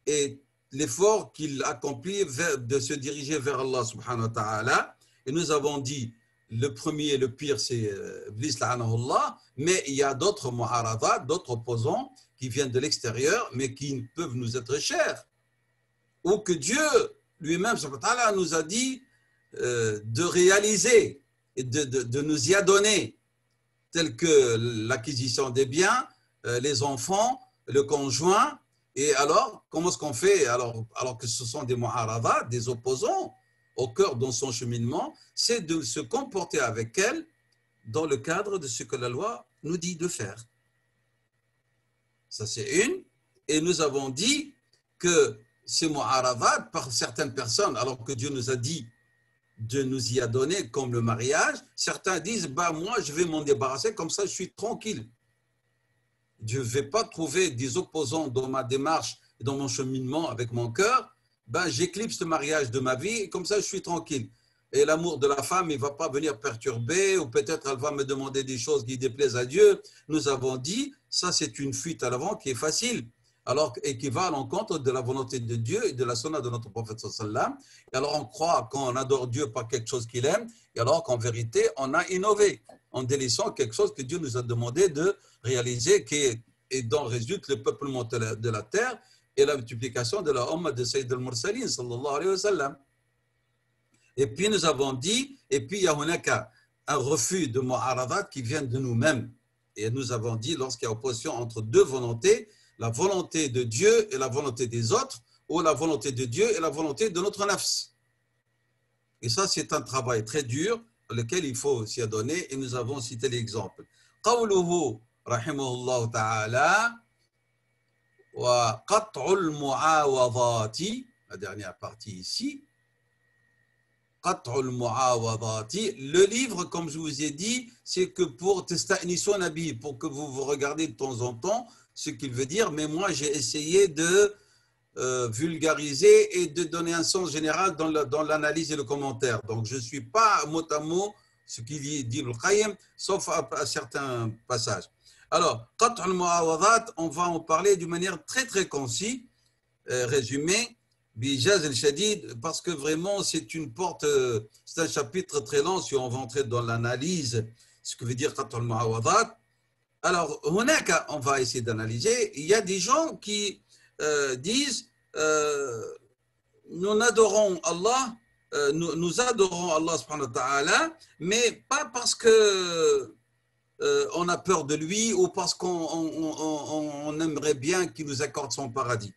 et l'effort qu'il accomplit de se diriger vers Allah subhanahu wa ta'ala. Et nous avons dit, le premier et le pire, c'est Iblis la'anahullah, mais il y a d'autres mu'aradat, d'autres opposants qui viennent de l'extérieur, mais qui peuvent nous être chers. Ou que Dieu lui-même subhanahu wa ta'ala nous a dit de réaliser et de nous y adonner, tels que l'acquisition des biens, les enfants, le conjoint. Et alors, comment est-ce qu'on fait alors que ce sont des mu'aradat, des opposants au cœur de son cheminement, c'est de se comporter avec elles dans le cadre de ce que la loi nous dit de faire. Ça, c'est une. Et nous avons dit que ces mu'aradat, par certaines personnes, alors que Dieu nous a dit de nous y adonner, comme le mariage, certains disent, bah, moi, je vais m'en débarrasser, comme ça, je suis tranquille. Je ne vais pas trouver des opposants dans ma démarche, dans mon cheminement avec mon cœur, ben, j'éclipse le mariage de ma vie, et comme ça, je suis tranquille. Et l'amour de la femme, il ne va pas venir perturber, ou peut-être elle va me demander des choses qui déplaisent à Dieu. Nous avons dit, ça, c'est une fuite à l'avant qui est facile, alors, et qui va à l'encontre de la volonté de Dieu et de la sunna de notre prophète sallam. Et alors, on croit qu'on adore Dieu par quelque chose qu'il aime, et alors qu'en vérité, on a innové en délaissant quelque chose que Dieu nous a demandé de réaliser, et dont résulte le peuplement de la terre et la multiplication de la Ummah de Sayyid al-Mursalin, sallallahu alayhi wa sallam. Et puis, nous avons dit, et puis, il y a un refus de mu'aradat qui vient de nous-mêmes. Et nous avons dit, lorsqu'il y a opposition entre deux volontés, la volonté de Dieu et la volonté des autres, ou la volonté de Dieu et la volonté de notre nafs. Et ça, c'est un travail très dur, lequel il faut s'y adonner, et nous avons cité l'exemple. قوله رحمه الله تعالى وقطع المعاوضات, la dernière partie ici, قطع المعاوضات, le livre, comme je vous ai dit, c'est que pour testa'nisu nabi, pour que vous vous regardez de temps en temps ce qu'il veut dire, mais moi j'ai essayé de vulgariser et de donner un sens général dans l'analyse et le commentaire. Donc je ne suis pas mot à mot ce qu'il dit le Qayyim, sauf à certains passages. Alors, Qat' al-Mu'awadat, on va en parler d'une manière très très concise, résumée, bijaz al-shadid, parce que vraiment c'est une porte, c'est un chapitre très long si on va entrer dans l'analyse, ce que veut dire Qat' al-Mu'awadat. Alors, on va essayer d'analyser. Il y a des gens qui disent nous adorons Allah, nous adorons Allah subhanahu wa ta'ala, mais pas parce que on a peur de lui ou parce qu'on aimerait bien qu'il nous accorde son paradis,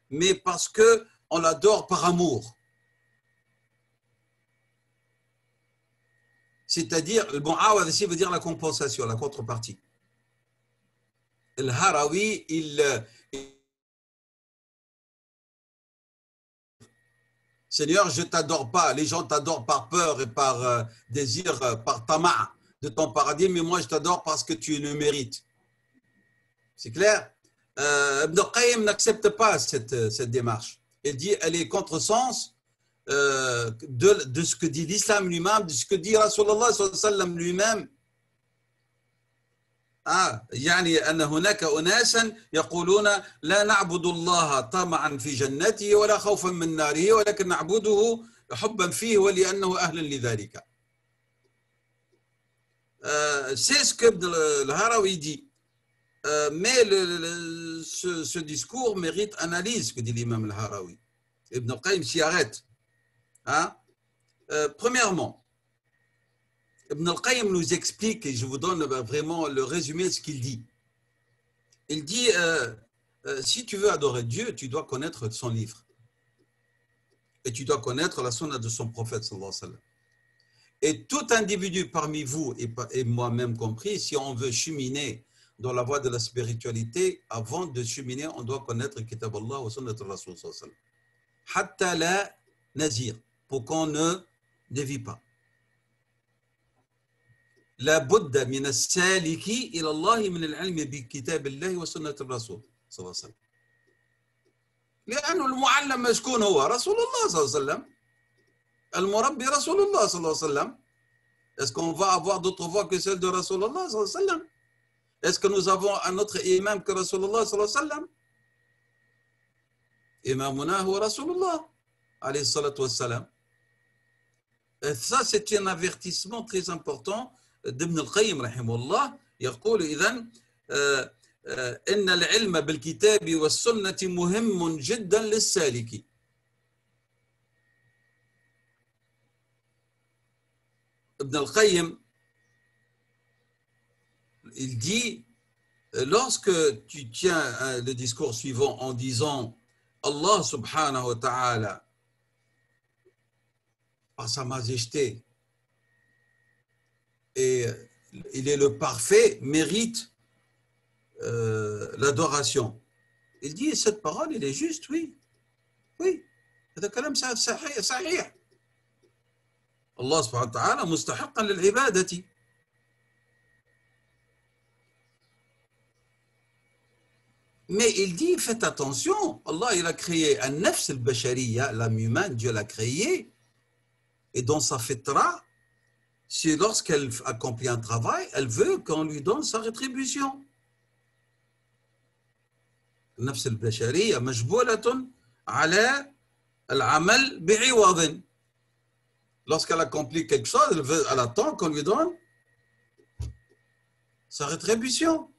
mais parce qu'on l'adore par amour. C'est-à-dire, le mu'awad ici veut dire la compensation, la contrepartie. Le Harawi, Seigneur, je ne t'adore pas. Les gens t'adorent par peur et par désir, par tama' de ton paradis, mais moi je t'adore parce que tu le mérites. C'est clair? Ibn Qayyim n'accepte pas cette démarche. Il dit elle est contresens de ce que dit l'islam lui-même, de ce que dit Rasulullah sallallahu alayhi wa sallam lui-même. يعني أن هناك أناسا يقولون لا نعبد الله طمعا في جنته ولا خوفا من ناره ولكن نعبده حبا فيه ولأنه أهل لذلك. C'est ce que le Harawi dit. Mais ce discours mérite analyse, que dit l'imam al-Harawi. Ibn al-Qayyim s'y arrête. Premièrement, Ibn al-Qayyim nous explique, et je vous donne vraiment le résumé de ce qu'il dit. Il dit, si tu veux adorer Dieu, tu dois connaître son livre. Et tu dois connaître la sunna de son prophète, sallallahu alayhi wa sallam. Et tout individu parmi vous, et moi-même compris, si on veut cheminer dans la voie de la spiritualité, avant de cheminer, on doit connaître Kitab Allah wa Sunnat al-Rasul, sallallahu alayhi wa sallam. Hatta la nazir, pour qu'on ne dévie pas. لا بد من السالك إلى الله من العلم بكتاب الله وسنة الرسول صلى الله عليه وسلم. لأنه المعلم شكون هو؟ رسول الله صلى الله عليه وسلم. المربي رسول الله صلى الله عليه وسلم. Est-ce qu'on va avoir d'autres voix que celle de Rasulullah sallallahu alayhi wa sallam? Est-ce que nous avons un autre imam que Rasulullah sallallahu alayhi wa sallam? Imamuna huwa Rasulullah alayhi salatu wa sallam. Ça, c'est un avertissement très important d'Ibn al-Qayyim rahimahullah. يقول إذن إن العلم بالكتاب والسنة مهم جدا للسالك. Ibn al-Qayyim, il dit, lorsque tu tiens le discours suivant en disant Allah subhanahu wa ta'ala, par sa majesté, et il est le parfait, mérite l'adoration. Il dit, cette parole, elle est juste, oui. Oui. هذا كلام صحيح. Allah subhanahu wa ta'ala mustahiqqan lil-ibadati. Mais il dit, faites attention, Allah il a créé un nafs al-bashariya, l'âme humaine, Dieu l'a créé, et dans sa fitra, c'est lorsqu'elle accomplit un travail, elle veut qu'on lui donne sa rétribution. النفس البشرية مجبولة على العمل بعوض. Lorsqu'elle accomplit quelque chose, elle attend qu'on lui donne sa rétribution.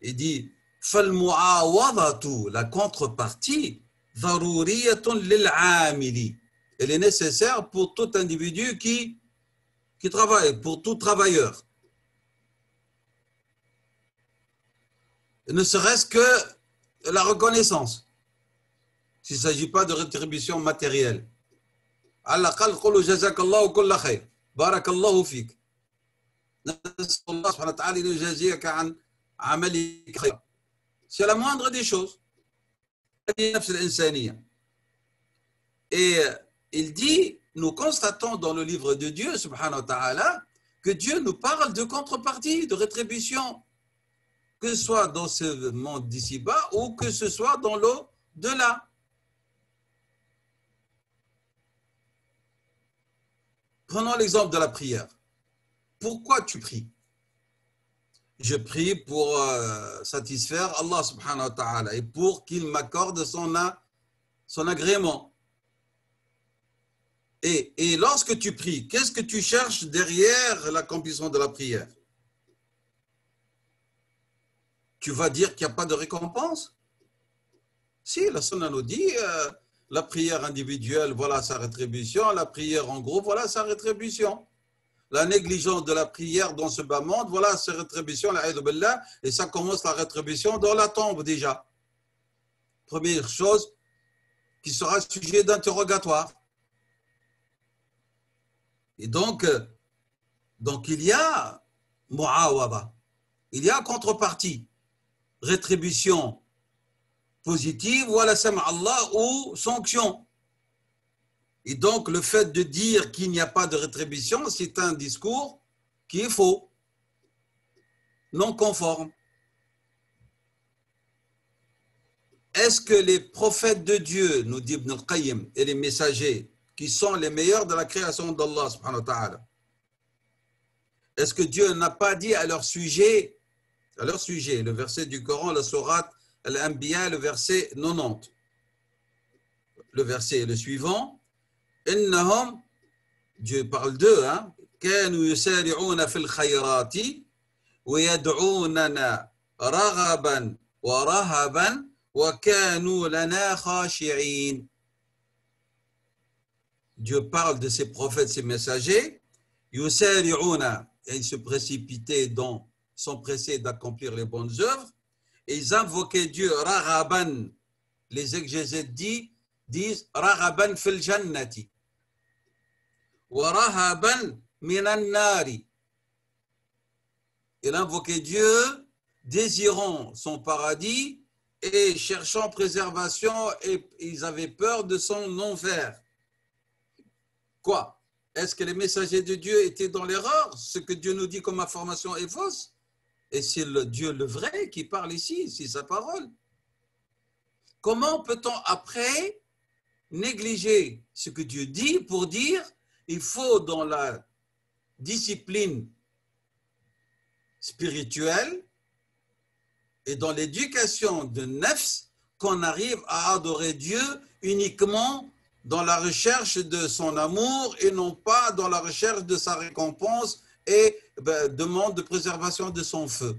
Il dit فالمعاوضة, la contrepartie, ضرورية للعامل. Elle est nécessaire pour tout individu qui travaille, pour tout travailleur. Ne serait-ce que la reconnaissance, s'il ne s'agit pas de rétribution matérielle. على الأقل قولوا جزاك الله كل خير بارك الله فيك. نسأل الله سبحانه وتعالى أن يجازيك عن عملك خير. C'est la moindre des choses. نفس الإنسانية. Et il dit, nous constatons dans le livre de Dieu, subhanahu wa ta'ala, que Dieu nous parle de contrepartie, de rétribution, que ce soit dans ce monde d'ici-bas ou que ce soit dans l'au-delà. Prenons l'exemple de la prière. Pourquoi tu pries? Je prie pour satisfaire Allah subhanahu wa ta'ala et pour qu'il m'accorde son agrément. Et lorsque tu pries, qu'est-ce que tu cherches derrière l'accomplissement de la prière? Tu vas dire qu'il n'y a pas de récompense? Si, la sunna nous dit, la prière individuelle, voilà sa rétribution, la prière en groupe, voilà sa rétribution. La négligence de la prière dans ce bas monde, voilà sa rétribution, et ça commence la rétribution dans la tombe déjà. Première chose qui sera sujet d'interrogatoire. Et donc il y a mu'awada, il y a contrepartie, rétribution positive, voilà sam Allah, ou sanction. Et donc le fait de dire qu'il n'y a pas de rétribution, c'est un discours qui est faux, non conforme. Est-ce que les prophètes de Dieu, nous dit Ibn al-Qayyim, et les messagers, qui sont les meilleurs de la création d'Allah subhanahu wa ta'ala, est-ce que Dieu n'a pas dit à leur sujet, le verset du Coran, la sourate Al-Anbiya, le verset 90, le verset est le suivant, innahum, Dieu parle d'eux, hein, kanu yusari'una fil khayrati wa yad'unana raghaban wa rahaban wa kanu lana khashi'in. Dieu parle de ses prophètes, ses messagers, yusari'una, ils se précipitaient sont pressés d'accomplir les bonnes œuvres, et ils invoquaient Dieu, raghaban, les exégètes disent raghaban fil jannati, wa rahaban minan nari. Il invoquait Dieu, désirant son paradis et cherchant préservation, et ils avaient peur de son enfer. Quoi? Est-ce que les messagers de Dieu étaient dans l'erreur? Ce que Dieu nous dit comme information est fausse. Et c'est le Dieu le vrai qui parle ici, c'est sa parole. Comment peut-on après négliger ce que Dieu dit pour dire il faut dans la discipline spirituelle et dans l'éducation de nefs qu'on arrive à adorer Dieu uniquement dans la recherche de son amour et non pas dans la recherche de sa récompense et demande de préservation de son feu.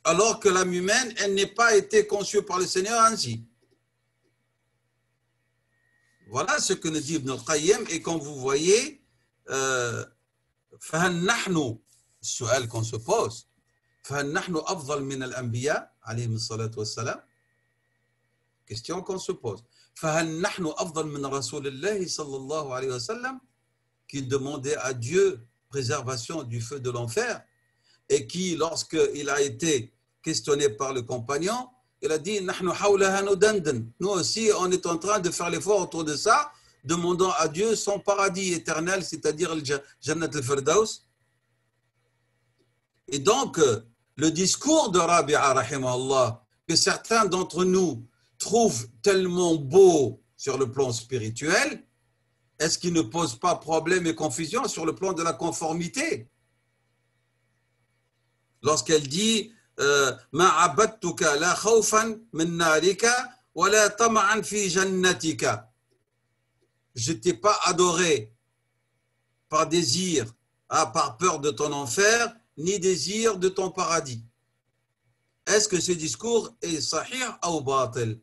Alors que l'âme humaine, elle n'est pas été conçue par le Seigneur ainsi. Voilà ce que nous dit Ibn al-Qayyim. Et quand vous voyez, فهل نحن السؤال qu'on se pose فهل نحن أفضل من الأنبياء عليهم الصلاة والسلام question qu'on se pose فهل نحن أفضل من رسول الله صلى الله عليه وسلم qui demandait à Dieu préservation du feu de l'enfer et qui lorsqu'il a été questionné par le compagnon il a dit نحن حولها ندندن nous aussi on est en train de faire l'effort autour de ça demandant à Dieu son paradis éternel, c'est-à-dire le Jannat al-Firdaus. Et donc, le discours de Rabi'a, rahimahullah, que certains d'entre nous trouvent tellement beau sur le plan spirituel, est-ce qu'il ne pose pas problème et confusion sur le plan de la conformité? Lorsqu'elle dit Ma abadtuka la khawfan min narika wa la tama'an fi jannatika. Je ne t'ai pas adoré par désir, par peur de ton enfer, ni désir de ton paradis. Est-ce que ce discours est sahih ou batil?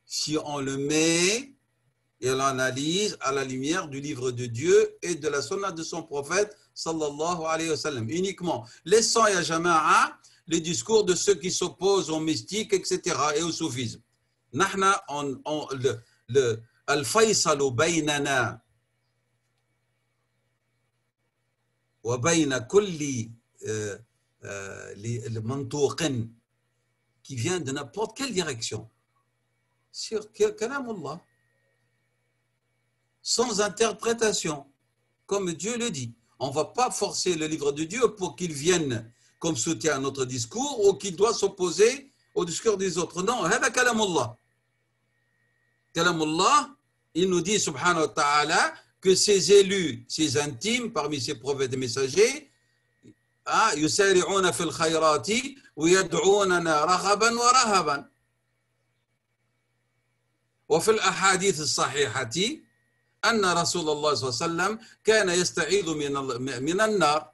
Si on le met et l'analyse à la lumière du livre de Dieu et de la sunna de son prophète, sallallahu alayhi wa sallam, uniquement. Laissant ya jama'a les discours de ceux qui s'opposent aux mystiques, etc. et au soufisme. Nahna, الفيصل بيننا وبين كل منطوق qui vient de n'importe quelle direction sur kalam Allah sans interprétation comme Dieu le dit. On ne va pas forcer le livre de Dieu pour qu'il vienne comme soutien à notre discours ou qu'il doit s'opposer au discours des autres. Non, هذا كلام الله. Kalam Allah, il nous dit, subhanahu wa ta'ala, que ses élus, ses intimes, parmi ses prophètes et messagers, يسارعون في الخيرات ويدعوننا رغبا ورهبا. وفي الأحاديث الصحيحة أن رسول الله صلى الله عليه وسلم كان يستعيذ من النار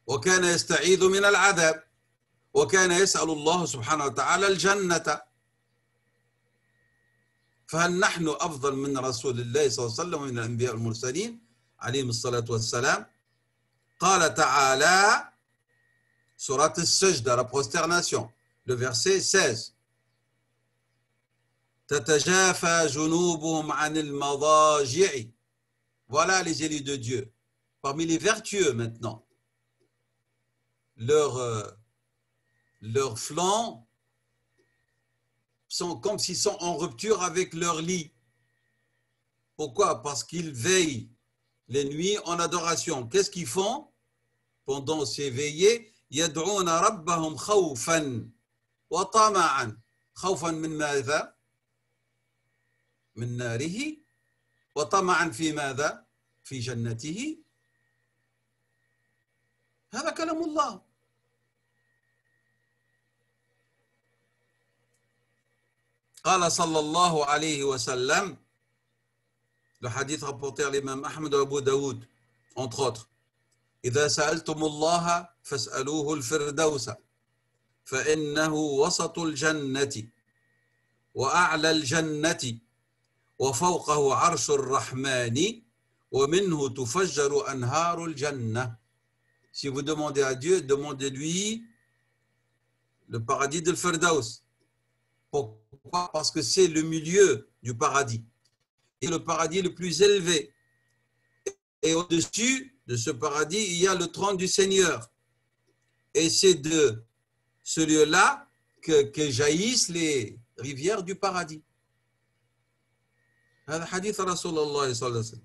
وكان يستعيذ من العذاب وكان يسأل الله سبحانه وتعالى الجنة. فهل نحن أفضل من رسول الله صلى الله عليه وسلم ومن الأنبياء المرسلين عليهم الصلاة والسلام؟ قال تعالى سورة السجدة, la prosternation, le verset 16. تتجافى جنوبهم عن المضاجع. Voilà les élus de Dieu. Parmi les vertueux maintenant, leurs flancs sont comme s'ils sont en rupture avec leur lit. Pourquoi? Parce qu'ils veillent les nuits en adoration. Qu'est-ce qu'ils font pendant ces veillées? يدعون ربهم خوفا وطمعا. خوفا من ماذا؟ من ناره. وطمعا في ماذا؟ في جنته. هذا كلام الله. قال صلى الله عليه وسلم, le hadith rapporté à l'imam Ahmed et Abu Daoud, entre autres, إذا سألتم الله فاسألوه الفردوس فإنه وسط الجنة وأعلى الجنة وفوقه عرش الرحمن ومنه تفجر أنهار الجنة. Si vous demandez à Dieu, demandez-lui le paradis de Firdaus. Pourquoi? Parce que c'est le milieu du paradis. Et le paradis le plus élevé. Et au-dessus de ce paradis, il y a le trône du Seigneur. Et c'est de ce lieu-là que jaillissent les rivières du paradis. هذا حديث رسول الله صلى الله عليه وسلم.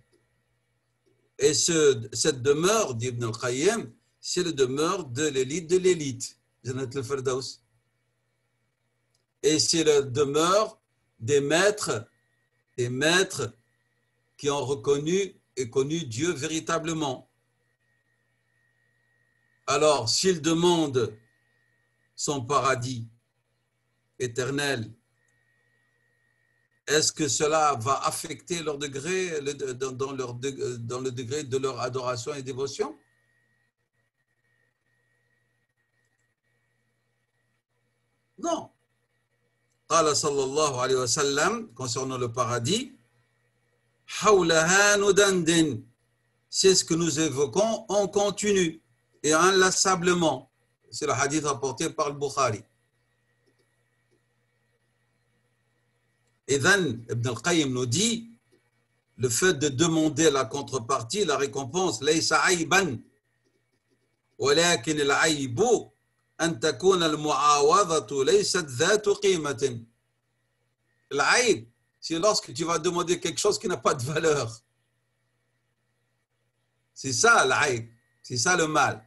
Et cette demeure d'Ibn al-Qayyim, c'est la demeure de l'élite, Jannat al-Firdaus. Et c'est la demeure des maîtres qui ont reconnu et connu Dieu véritablement. Alors, s'ils demandent son paradis éternel, est-ce que cela va affecter leur degré, dans le degré de leur adoration et dévotion? Non. قال صلى الله عليه وسلم concernant le paradis, حولها ندندن, c'est ce que nous évoquons en continu et inlassablement. C'est le hadith rapporté par le Bukhari. Et then, Ibn al-Qayyim nous dit, le fait de demander la contrepartie, la récompense, ليس عيبا ولكن العيب أن تكون المعاوضة ليست ذات قيمة. العيب, c'est lorsque tu vas demander quelque chose qui n'a pas de valeur. C'est ça l'ayb, c'est ça le mal.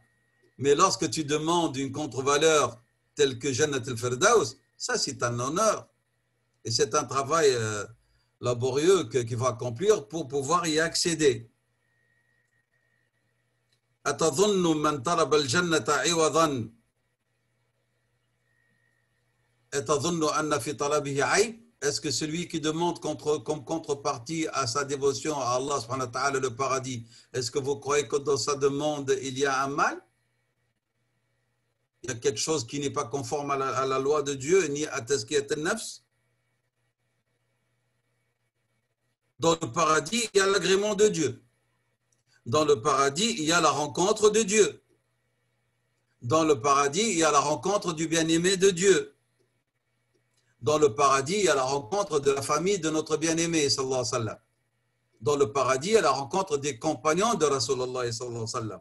Mais lorsque tu demandes une contre-valeur telle que Jannat al-Firdaus, ça c'est un honneur. Et c'est un travail laborieux qu'il faut accomplir pour pouvoir y accéder. أتظن من طلب الجنة عوضا أتظن أن في طلبه عيب? Est-ce que celui qui demande comme contrepartie à sa dévotion à Allah subhanahu wa ta'ala le paradis, est-ce que vous croyez que dans sa demande il y a un mal? Il y a quelque chose qui n'est pas conforme à la loi de Dieu ni à tazkiyat al-nafs? Dans le paradis, il y a l'agrément de Dieu. Dans le paradis, il y a la rencontre de Dieu. Dans le paradis, il y a la rencontre du bien-aimé de Dieu. Dans le paradis, il y a la rencontre de la famille de notre bien-aimé, sallallahu alayhi wa sallam. Dans le paradis, il y a la rencontre des compagnons de Rasulullah, sallallahu alayhi wa sallam.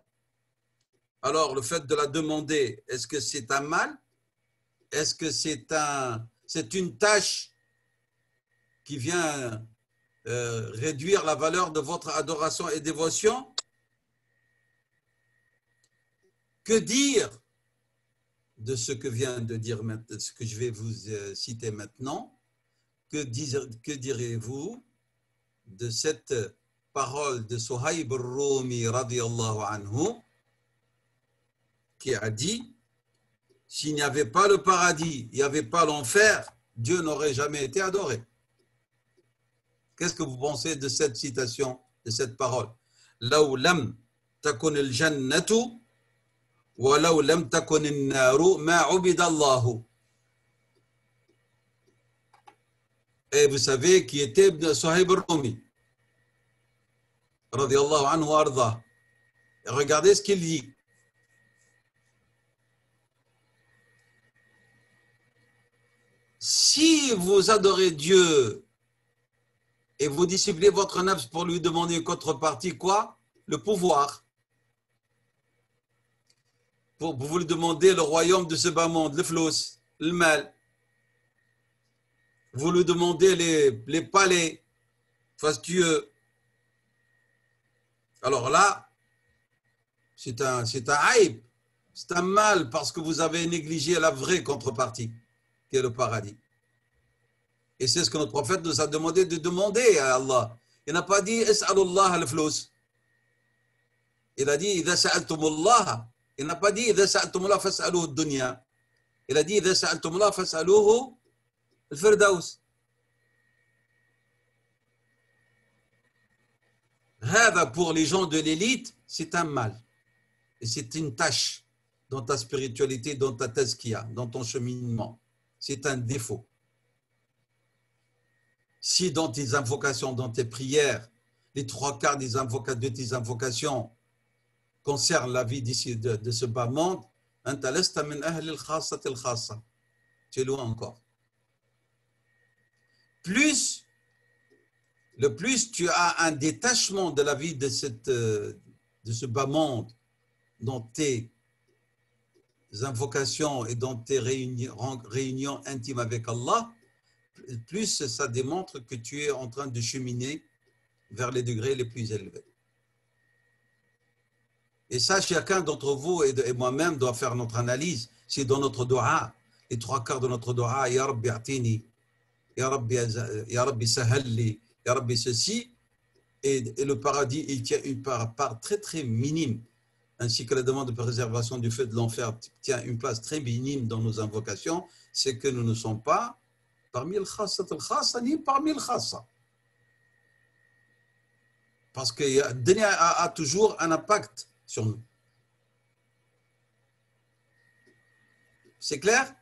Alors, le fait de la demander, est-ce que c'est un mal? Est-ce que c'est une tâche qui vient réduire la valeur de votre adoration et dévotion? Que dire de ce que vient de dire maintenant, ce que je vais vous citer maintenant? Que direz-vous de cette parole de Suhayb al-Rumi radiyallahu anhu qui a dit: s'il n'y avait pas le paradis, il n'y avait pas l'enfer, Dieu n'aurait jamais été adoré. Qu'est-ce que vous pensez de cette citation, de cette parole? لو لم تكن الجنة ولو لم تكن النار ما عبد الله. Et vous savez qui était Ibn Suhayb al-Rumi radiyallahu anhu arda. Regardez ce qu'il dit. Si vous adorez Dieu et vous disciplinez votre nafs pour lui demander une contrepartie, quoi? Le pouvoir. Pour vous lui demander le royaume de ce bas monde, le flous, le mal. Vous lui demandez les palais fastueux. Alors là, c'est un aïb, c'est un mal parce que vous avez négligé la vraie contrepartie, qui est le paradis. Et c'est ce que notre prophète nous a demandé de demander à Allah. Il n'a pas dit « Es'alullah al-flous ». Il a dit « Idha sa'altumullah ». Il n'a pas dit « Idha sa'altumullah fas'aluhu ad-dunya ». Il a dit « Idha sa'altumullah fas'aluhu al-firdaus ». Hada, pour les gens de l'élite, c'est un mal. Et c'est une tâche dans ta spiritualité, dans ta tazkiya, dans ton cheminement. C'est un défaut. Si dans tes invocations, dans tes prières, les trois quarts de tes invocations concernent la vie d'ici de ce bas monde, tu es loin encore. Le plus tu as un détachement de la vie de ce bas monde dans tes invocations et dans tes réunions intimes avec Allah, plus ça démontre que tu es en train de cheminer vers les degrés les plus élevés. Et ça, chacun d'entre vous et moi-même doit faire notre analyse. C'est dans notre dua, les 3/4 de notre dua, Ya Rabbi Atini, Ya Rabbi Sahalli, Ya Rabbi ceci, et le paradis, il tient une part très très minime, ainsi que la demande de préservation du feu de l'enfer tient une place très minime dans nos invocations, c'est que nous ne sommes pas parmi le khassat al-khassa ni parmi le khassa. Parce que le dunya a toujours un impact sur nous. C'est clair?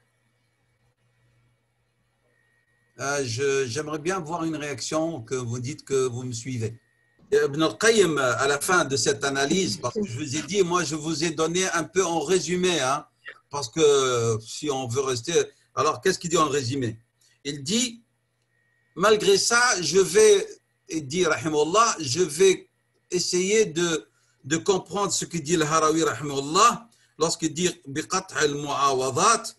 J'aimerais bien voir une réaction que vous dites que vous me suivez. Ibn al-Qayyim, à la fin de cette analyse, parce que je vous ai dit, moi je vous ai donné un peu en résumé, hein, parce que si on veut rester... Alors, qu'est-ce qu'il dit en résumé? Il dit, malgré ça, je vais, il dit, rahimahullah, je vais essayer de comprendre ce que dit le Harawi, rahimahullah, lorsqu'il dit, biqat' al-mu'awadat,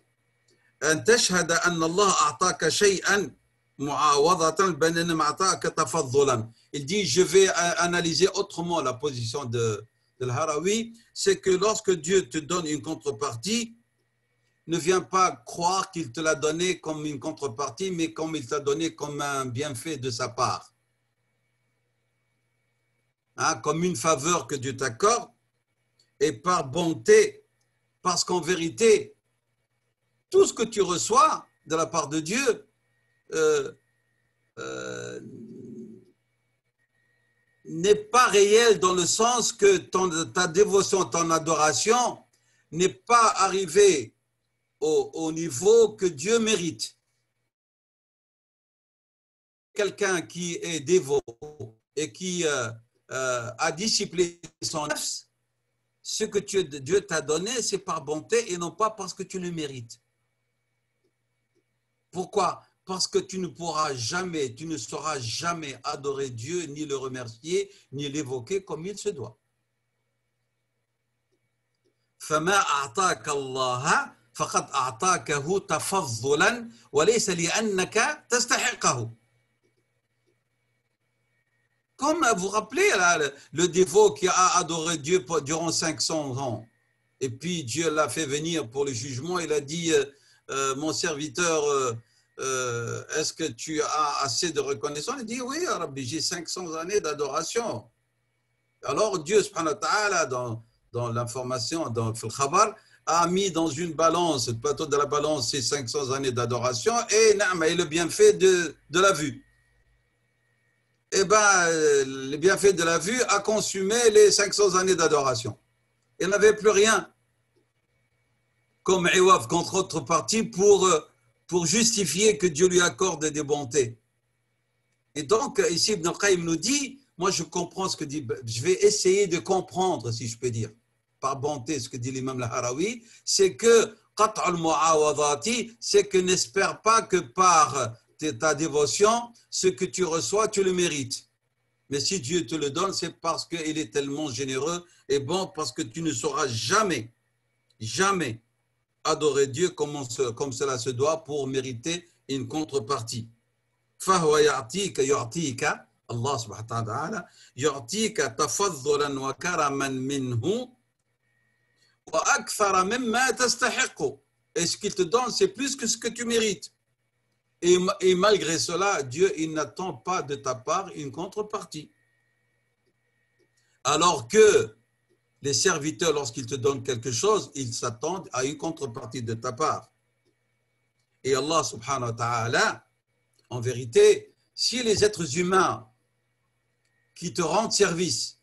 أن تشهد أن الله أعطاك شيئا معاوضة بينما أعطاك تفضلا. Il dit, je vais analyser autrement la position de l'Harawi, c'est que lorsque Dieu te donne une contrepartie, ne viens pas croire qu'il te l'a donné comme une contrepartie, mais comme il t'a donné comme un bienfait de sa part. Hein, comme une faveur que Dieu t'accorde, et par bonté, parce qu'en vérité, tout ce que tu reçois de la part de Dieu n'est pas réel dans le sens que ta dévotion, ton adoration n'est pas arrivée au niveau que Dieu mérite. Quelqu'un qui est dévot et qui a discipliné son nafs, ce que Dieu t'a donné, c'est par bonté et non pas parce que tu le mérites. Pourquoi? Parce que tu ne pourras jamais, tu ne sauras jamais adorer Dieu, ni le remercier, ni l'évoquer comme il se doit. فما أعطاك الله فقد أعطاكه تفضلا وليس لأنك تستحقه. Comme vous vous rappelez là, le dévot qui a adoré Dieu durant 500 ans, et puis Dieu l'a fait venir pour le jugement, il a dit mon serviteur, est-ce que tu as assez de reconnaissance? Il dit oui, Rabbi, j'ai 500 années d'adoration. Alors Dieu, subhanahu wa ta'ala, dans l'information, dans le khabar, a mis dans une balance, le plateau de la balance, ces 500 années d'adoration et le bienfait de la vue. Eh bien, le bienfait de la vue a consumé les 500 années d'adoration. Il n'avait plus rien comme iwaf, contre autre partie, pour justifier que Dieu lui accorde des bontés. Et donc, ici, Ibn al-Qayyim nous dit, moi je comprends ce que dit, je vais essayer de comprendre, si je peux dire, par bonté, ce que dit l'imam al-Harawi, c'est que qat' al-mu'awadati, c'est que n'espère pas que par ta dévotion, ce que tu reçois, tu le mérites. Mais si Dieu te le donne, c'est parce qu'il est tellement généreux et bon, parce que tu ne sauras jamais, jamais adorer Dieu comme cela se doit pour mériter une contrepartie. فهو يعطيك الله سبحانه وتعالى يعطيك تفضلا وكرما منه وأكثر مما تستحق. Et ce qu'il te donne, c'est plus que ce que tu mérites. Et malgré cela, Dieu, il n'attend pas de ta part une contrepartie. Alors que les serviteurs, lorsqu'ils te donnent quelque chose, ils s'attendent à une contrepartie de ta part. Et Allah subhanahu wa ta'ala, en vérité, si les êtres humains qui te rendent service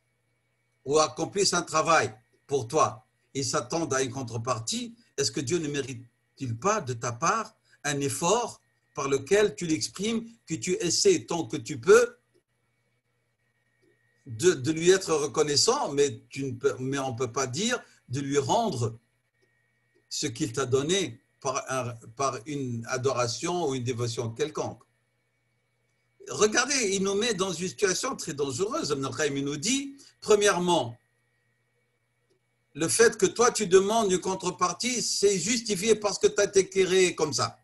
ou accomplissent un travail pour toi, ils s'attendent à une contrepartie, est-ce que Dieu ne mérite-t-il pas de ta part un effort par lequel tu l'exprimes, que tu essaies tant que tu peux de lui être reconnaissant, mais on ne peut pas dire de lui rendre ce qu'il t'a donné par une adoration ou une dévotion quelconque. Regardez, il nous met dans une situation très dangereuse. Ibn al-Qayyim nous dit, premièrement, le fait que toi tu demandes une contrepartie, c'est justifié parce que tu as été créé comme ça.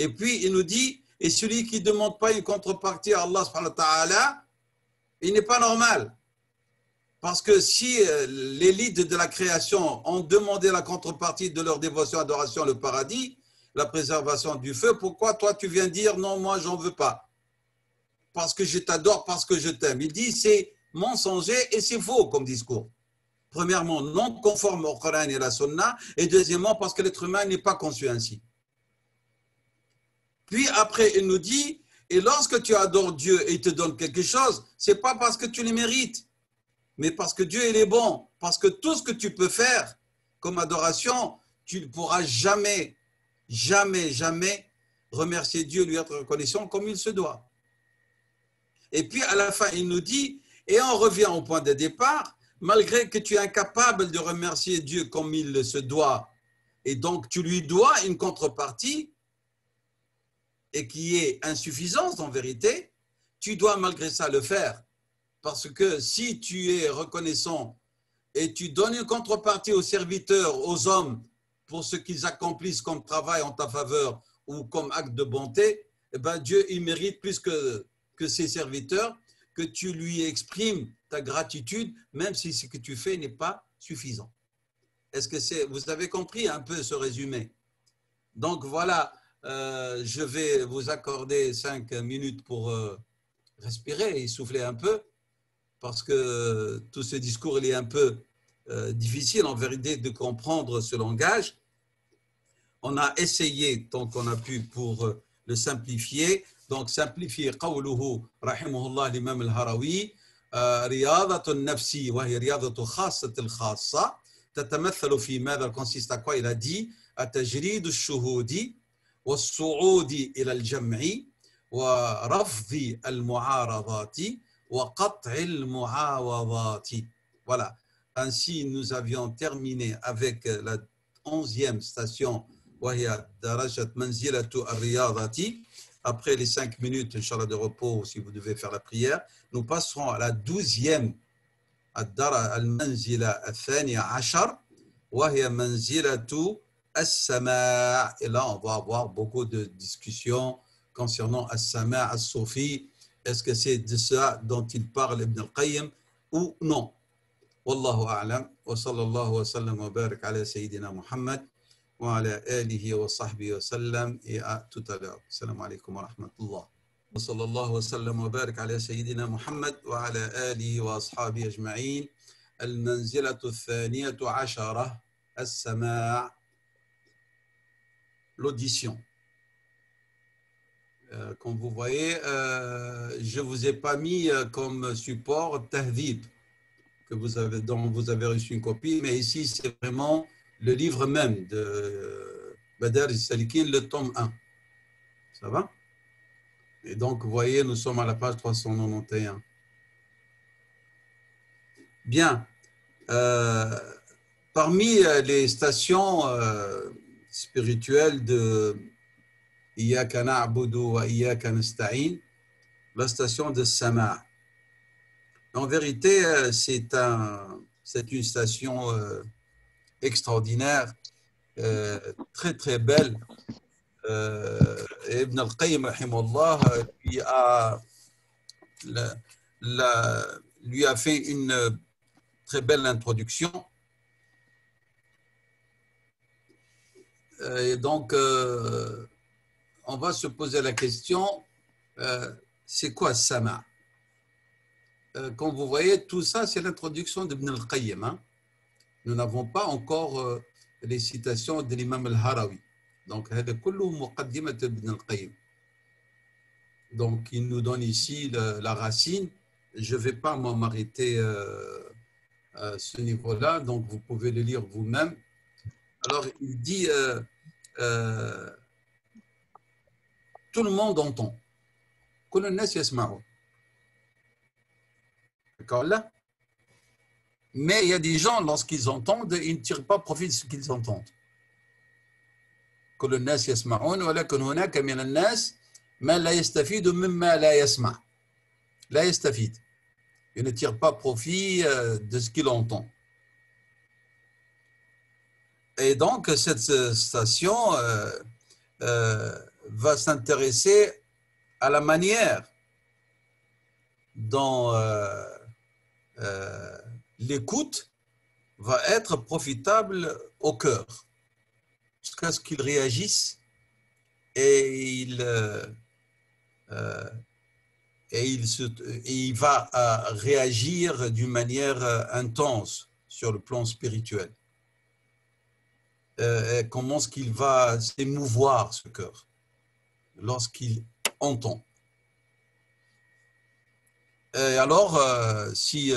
Et puis, il nous dit, et celui qui ne demande pas une contrepartie à Allah subhanahu wa ta'ala, il n'est pas normal. Parce que si l'élite de la création ont demandé la contrepartie de leur dévotion, adoration, le paradis, la préservation du feu, pourquoi toi tu viens dire non, moi j'en veux pas? Parce que je t'adore, parce que je t'aime. Il dit c'est mensonger et c'est faux comme discours. Premièrement, non conforme au Coran et à la Sunna, et deuxièmement, parce que l'être humain n'est pas conçu ainsi. Puis après, il nous dit, et lorsque tu adores Dieu et il te donne quelque chose, ce n'est pas parce que tu le mérites, mais parce que Dieu il est bon, parce que tout ce que tu peux faire comme adoration, tu ne pourras jamais, jamais, jamais remercier Dieu, lui être reconnaissant comme il se doit. Et puis à la fin, il nous dit, et on revient au point de départ, malgré que tu es incapable de remercier Dieu comme il se doit, et donc tu lui dois une contrepartie, et qui est insuffisante en vérité, tu dois malgré ça le faire. Parce que si tu es reconnaissant et tu donnes une contrepartie aux serviteurs, aux hommes, pour ce qu'ils accomplissent comme travail en ta faveur ou comme acte de bonté, eh ben Dieu, il mérite plus que ses serviteurs que tu lui exprimes ta gratitude, même si ce que tu fais n'est pas suffisant. Est-ce que vous avez compris un peu ce résumé? Donc voilà, je vais vous accorder 5 minutes pour respirer et souffler un peu, parce que tout ce discours il est un peu difficile en vérité de comprendre ce langage. On a essayé tant qu'on a pu pour le simplifier. Donc simplifier قوله رحمه الله الإمام الهروي رياضة النفس وهي رياضة خاصة الخاصة تتمثل في ماذا consiste à quoi il a dit تجريد الشهود والصعود إلى الجمع ورفض المعارضات وقطع المعاوضات. Voilà. Ainsi, nous avions terminé avec la 11e station, وهي درجة منزلة الرياضة. Après les 5 minutes, Inch'Allah, de repos, si vous devez faire la prière, nous passerons à la 12e, المنزلة الثانية عشر, وهي منزلة السماع. Et là, on va avoir beaucoup de discussions concernant السماع الصوفي. Est-ce que c'est de ça dont il parle Ibn al-Qayyim ou non? والله أعلم وصلى الله وسلم وبارك على سيدنا محمد وعلى آله وصحبه وسلم. Et à tout à l'heure. السلام عليكم ورحمة الله. وصلى الله وسلم وبارك على سيدنا محمد وعلى آله وأصحابه أجمعين. المنزلة الثانية عشرة السماع, l'audition. Comme vous voyez, je ne vous ai pas mis comme support Tahdhib, dont vous avez reçu une copie, mais ici c'est vraiment le livre même de Madarij as-Salikin, le tome 1. Ça va? Et donc, vous voyez, nous sommes à la page 391. Bien. Parmi les stations spirituelles de Iyyaka na'budu wa iyyaka nasta'in, la station de Sama'. En vérité, c'est une station extraordinaire, très très belle. Ibn al-Qayyim rahimahullah lui a fait une très belle introduction. Et donc, on va se poser la question, c'est quoi Sama'? Comme vous voyez, tout ça, c'est l'introduction d'Ibn al-Qayyim. Hein? Nous n'avons pas encore les citations de l'imam al-Harawi. Donc, هذا كله مقدمة ابن القيم. Donc, il nous donne ici la racine. Je ne vais pas m'arrêter à ce niveau-là, donc vous pouvez le lire vous-même. Alors, il dit, tout le monde entend. كل الناس يسمعون. D'accord là? Mais il y a des gens, lorsqu'ils entendent, ils ne tirent pas profit de ce qu'ils entendent. كل الناس يسمعون ولكن هناك من الناس من لا يستفيد مما لا يسمع. لا يستفيد. Il ne tire pas profit de ce qu'il entend. Et donc, cette station va s'intéresser à la manière dont l'écoute va être profitable au cœur, jusqu'à ce qu'il réagisse et il va réagir d'une manière intense sur le plan spirituel. Comment est-ce qu'il va s'émouvoir, ce cœur, lorsqu'il entend. Et alors, si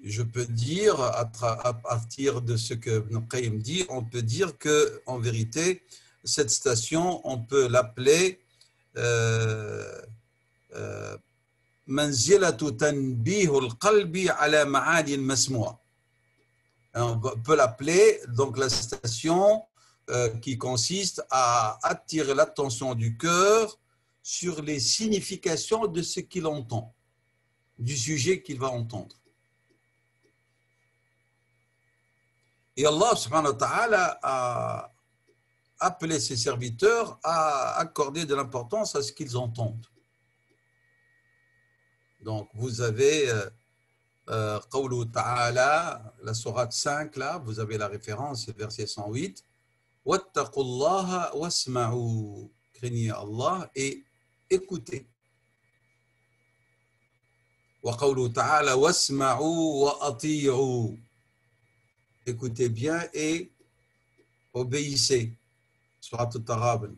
je peux dire, à partir de ce que Ibn Qayyim dit, on peut dire qu'en vérité, cette station, on peut l'appeler manzilatu tanbihul qalbi ala ma'ani al-masmua. On peut l'appeler donc la station qui consiste à attirer l'attention du cœur sur les significations de ce qu'il entend, du sujet qu'il va entendre. Et Allah subhanahu wa ta'ala a appelé ses serviteurs à accorder de l'importance à ce qu'ils entendent. Donc vous avez Qawlu ta'ala, la sourate 5 là, vous avez la référence, c'est le verset 108. Wattaqullaha wasma'u, craignez Allah et écoutez. Wa qawlu ta'ala wasma'u wa ati'u, écoutez bien et obéissez. Sourate At-Taghabun.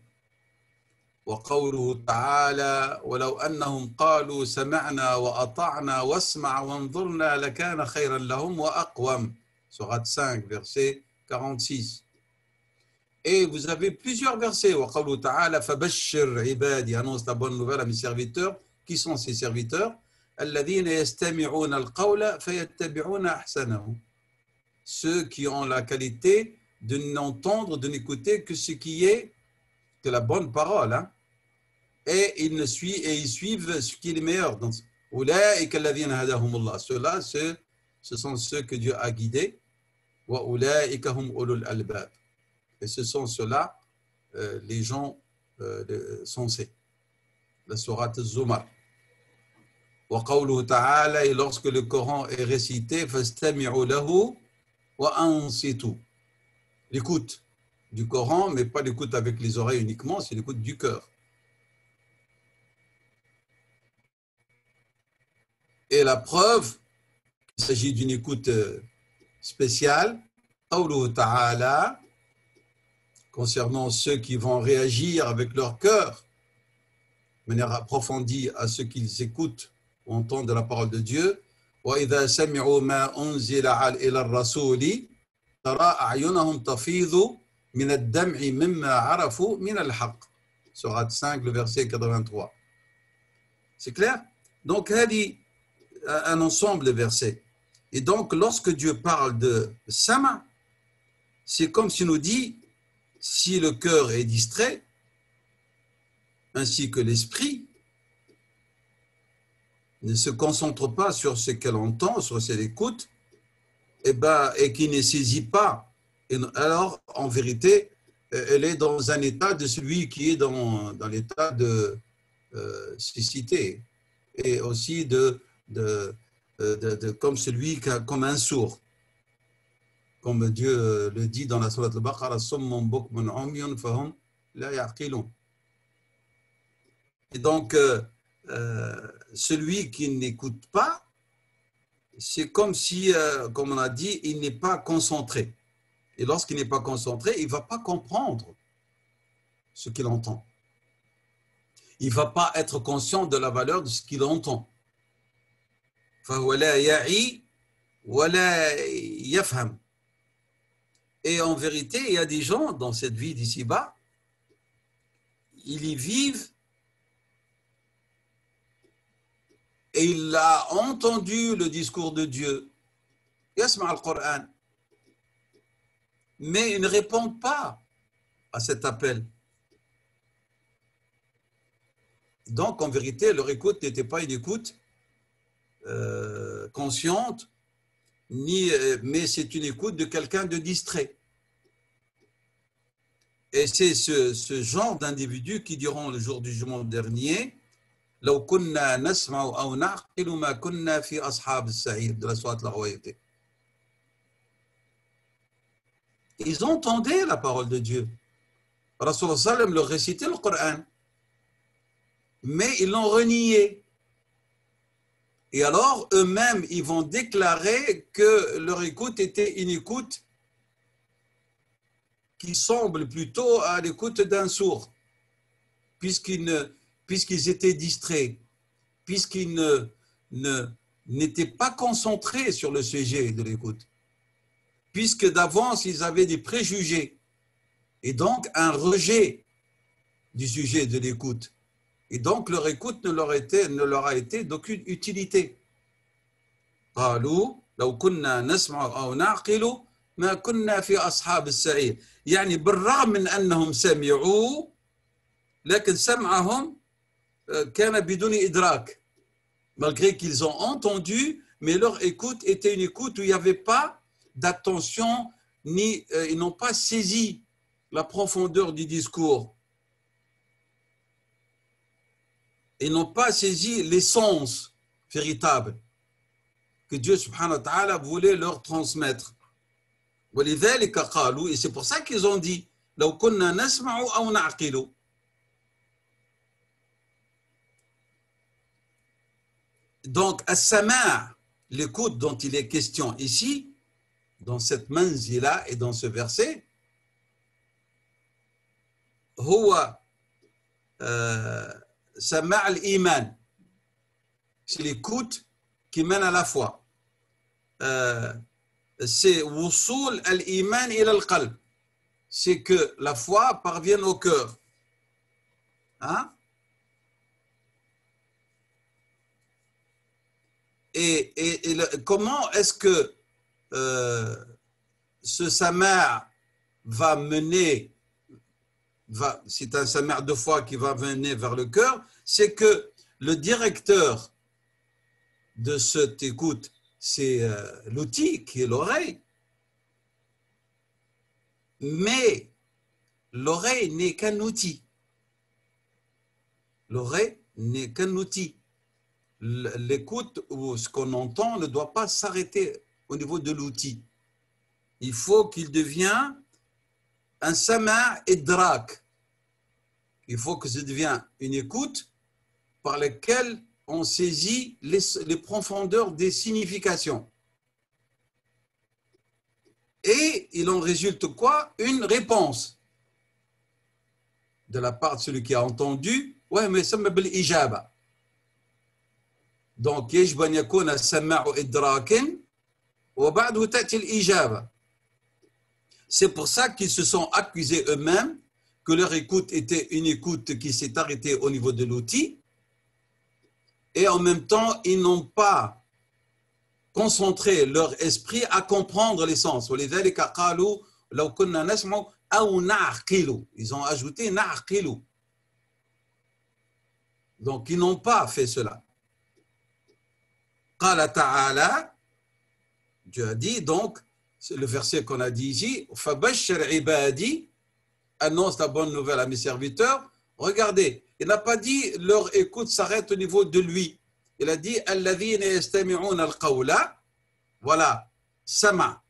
وقوله تعالى ولو أنهم قالوا سمعنا وأطعنا واسمع وانظرنا لكان خيرا لهم وأقوم. Sourate 5, verset 46. Et vous avez plusieurs versets. وقوله تعالى فبشر عبادي, annonce la bonne nouvelle à mes serviteurs. Qui sont ces serviteurs? الذين يستمعون القول فيتبعون أحسنه. Ceux qui ont la qualité de n'entendre, de n'écouter que ce qui est de la bonne parole, hein? Et ils suivent ce qui est le meilleur. Donc, ceux-là, ce sont ceux que Dieu a guidés. Et ce sont ceux-là, les gens sensés. La sourate Az-Zumar. Et lorsque le Coran est récité, l'écoute du Coran, mais pas l'écoute avec les oreilles uniquement, c'est l'écoute du cœur. Et la preuve, il s'agit d'une écoute spéciale, Qawluhu ta'ala, concernant ceux qui vont réagir avec leur cœur, de manière approfondie à ce qu'ils écoutent ou entendent de la parole de Dieu. وَإِذَا سَمِعُوا مَا أُنزِلَ إِلَى الرَّسُولِ تَرَى أَعْيُنَهُمْ تَفِيضُ مِنَ الدَّمْعِ مِمَّا عَرَفُوا مِنَ الْحَقِّ. Sourate 5, le verset 83. C'est clair? Donc, un ensemble de versets. Et donc, lorsque Dieu parle de sama, c'est comme s'il nous dit, si le cœur est distrait, ainsi que l'esprit, ne se concentre pas sur ce qu'elle entend, sur ce qu'elle écoute, et qui ne saisit pas, alors, en vérité, elle est dans un état de celui qui est dans l'état de cécité, et aussi comme celui comme un sourd, comme Dieu le dit dans la sourate Al-Baqarah, Summun bukmun umyun fahum la ya'qilun. Et donc celui qui n'écoute pas, c'est comme si, comme on a dit, il n'est pas concentré. Et lorsqu'il n'est pas concentré, il ne va pas comprendre ce qu'il entend. Il ne va pas être conscient de la valeur de ce qu'il entend. Et en vérité, il y a des gens dans cette vie d'ici-bas, ils y vivent et il a entendu le discours de Dieu, yasma al-Qur'an, mais il ne répond pas à cet appel. Donc, en vérité, leur écoute n'était pas une écoute consciente, mais c'est une écoute de quelqu'un de distrait. Et c'est ce genre d'individus qui diront le jour du jugement dernier لو كنا نسمع أو نعقل ما كنا في أصحاب السعير de la sourate la royauté. Ils entendaient la parole de Dieu. Rasulullah sallam leur récitait le Coran. Mais ils l'ont renié. Et alors, eux-mêmes, ils vont déclarer que leur écoute était une écoute qui semble plutôt à l'écoute d'un sourd, puisqu'ils étaient distraits, puisqu'ils n'étaient pas concentrés sur le sujet de l'écoute, puisque d'avance, ils avaient des préjugés et donc un rejet du sujet de l'écoute. Et donc, leur écoute ne leur a été d'aucune utilité. قالوا لو كنا نسمع أو نعقل ما كنا في أصحاب السعير. يعني بالرغم من أنهم سمعوا لكن سمعهم كان بدون إدراك. Malgré qu'ils ont entendu, mais leur écoute était une écoute où il n'y avait pas d'attention, ni ils n'ont pas saisi la profondeur du discours. Ils n'ont pas saisi l'essence véritable que Dieu subhanahu wa ta'ala voulait leur transmettre. ولذلك قالوا, et c'est pour ça qu'ils ont dit لو كنا نسمع أو نعقل. Donc, as-sama', l'écoute dont il est question ici, dans cette manzila et dans ce verset, هو سماع الإيمان. C'est l'écoute qui mène à la foi. C'est wusul al-iman ila al-qalb. C'est que la foi parvienne au cœur. Hein? Comment est-ce que ce sama' va mener, c'est un sama' de foi qui va mener vers le cœur, c'est que le directeur de cette écoute, c'est l'outil qui est l'oreille. Mais l'oreille n'est qu'un outil. L'oreille n'est qu'un outil. L'écoute ou ce qu'on entend ne doit pas s'arrêter au niveau de l'outil. Il faut qu'il devienne un sama' idrak. Il faut que ça devienne une écoute par laquelle on saisit les profondeurs des significations. Et il en résulte quoi? Une réponse de la part de celui qui a entendu. Ouais, mais ça me bel ijaba. Donc, يجب أن يكون السماع إدراكًا وبعده تأتي الإجابة. C'est pour ça qu'ils se sont accusés eux-mêmes que leur écoute était une écoute qui s'est arrêtée au niveau de l'outil. Et en même temps, ils n'ont pas concentré leur esprit à comprendre l'essence. ولذلك قالوا لو كنا نسمع أو نعقل. Ils ont ajouté نعقل. Donc, ils n'ont pas fait cela. قال تعالى, Dieu a dit, donc, c'est le verset qu'on a dit ici, فبشر عبادي, annonce la bonne nouvelle à mes serviteurs. Regardez, il n'a pas dit leur écoute s'arrête au niveau de lui. Il a dit الذين يستمعون القول, voilà, sama,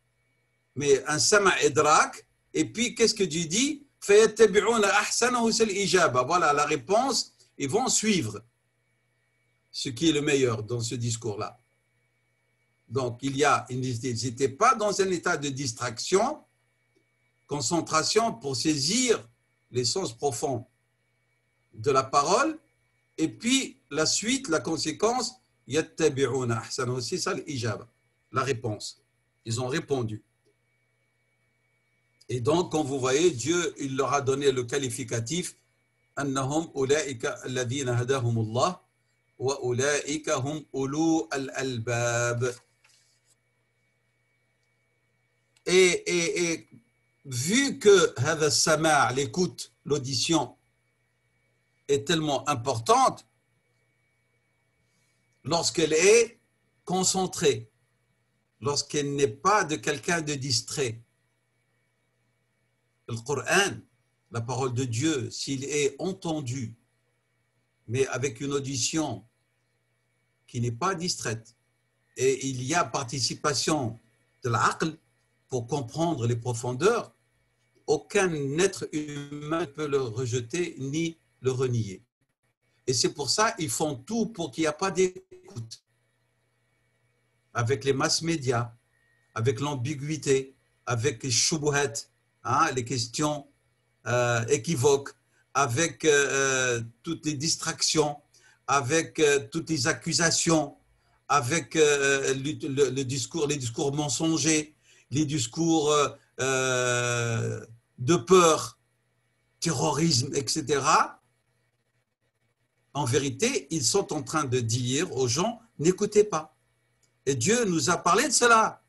mais un sama idrak. Et puis qu'est-ce que Dieu dit? فيتبعون أحسنه, c'est l'ijaba. Voilà la réponse. Ils vont suivre ce qui est le meilleur dans ce discours-là. Donc, ils n'étaient pas dans un état de distraction, concentration pour saisir l'essence profonde de la parole. Et puis, la suite, la conséquence, yattabi'una ahsanahu, c'est ça l'ijaba, la réponse. Ils ont répondu. Et donc, quand vous voyez, Dieu, il leur a donné le qualificatif annahum ulaika alladhina hadahumullah wa ulaika hum ulu al-albab. Et vu que hadha sama', l'écoute, l'audition, est tellement importante, lorsqu'elle est concentrée, lorsqu'elle n'est pas de quelqu'un de distrait, le Coran, la parole de Dieu, s'il est entendu, mais avec une audition qui n'est pas distraite, et il y a participation de l'aql pour comprendre les profondeurs, aucun être humain ne peut le rejeter ni le renier. Et c'est pour ça qu'ils font tout pour qu'il n'y ait pas d'écoute. Avec les mass médias, avec l'ambiguïté, avec les shubuhat, les questions équivoques, avec toutes les distractions, avec toutes les accusations, avec les discours mensongers, les discours de peur, terrorisme, etc. En vérité, ils sont en train de dire aux gens, n'écoutez pas. Et Dieu nous a parlé de cela.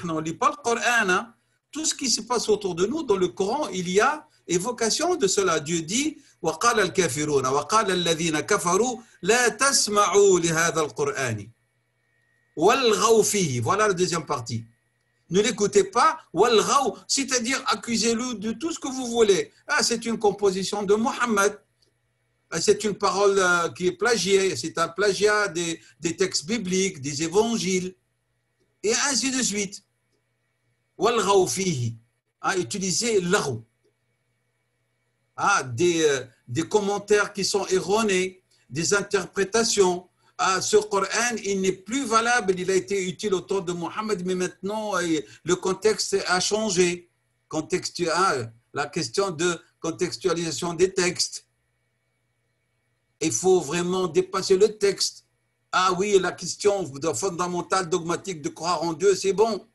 On ne lit pas le Coran. Hein. Tout ce qui se passe autour de nous, dans le Coran, il y a évocation de cela. Dieu dit وَقَالَ الْكَافِرُونَ وَقَالَ الَّذِينَ كَفَرُوا لَا تَسْمَعُوا لِهَذَا الْقُرْآنِ وَالْغَوْا فِيهِ. Voilà la deuxième partie. Ne l'écoutez pas, وَالْغَوْا, c'est-à-dire accusez-le de tout ce que vous voulez. Ah, c'est une composition de Mohammed. C'est une parole qui est plagiée, c'est un plagiat des textes bibliques, des évangiles, et ainsi de suite. وَالْغَوْا فِيهِ. Utilisez l'agou. Des commentaires qui sont erronés, des interprétations. Ce Coran, il n'est plus valable, il a été utile au temps de Mohammed, mais maintenant, le contexte a changé. La question de contextualisation des textes. Il faut vraiment dépasser le texte. Ah oui, la question fondamentale, dogmatique de croire en Dieu, c'est bon.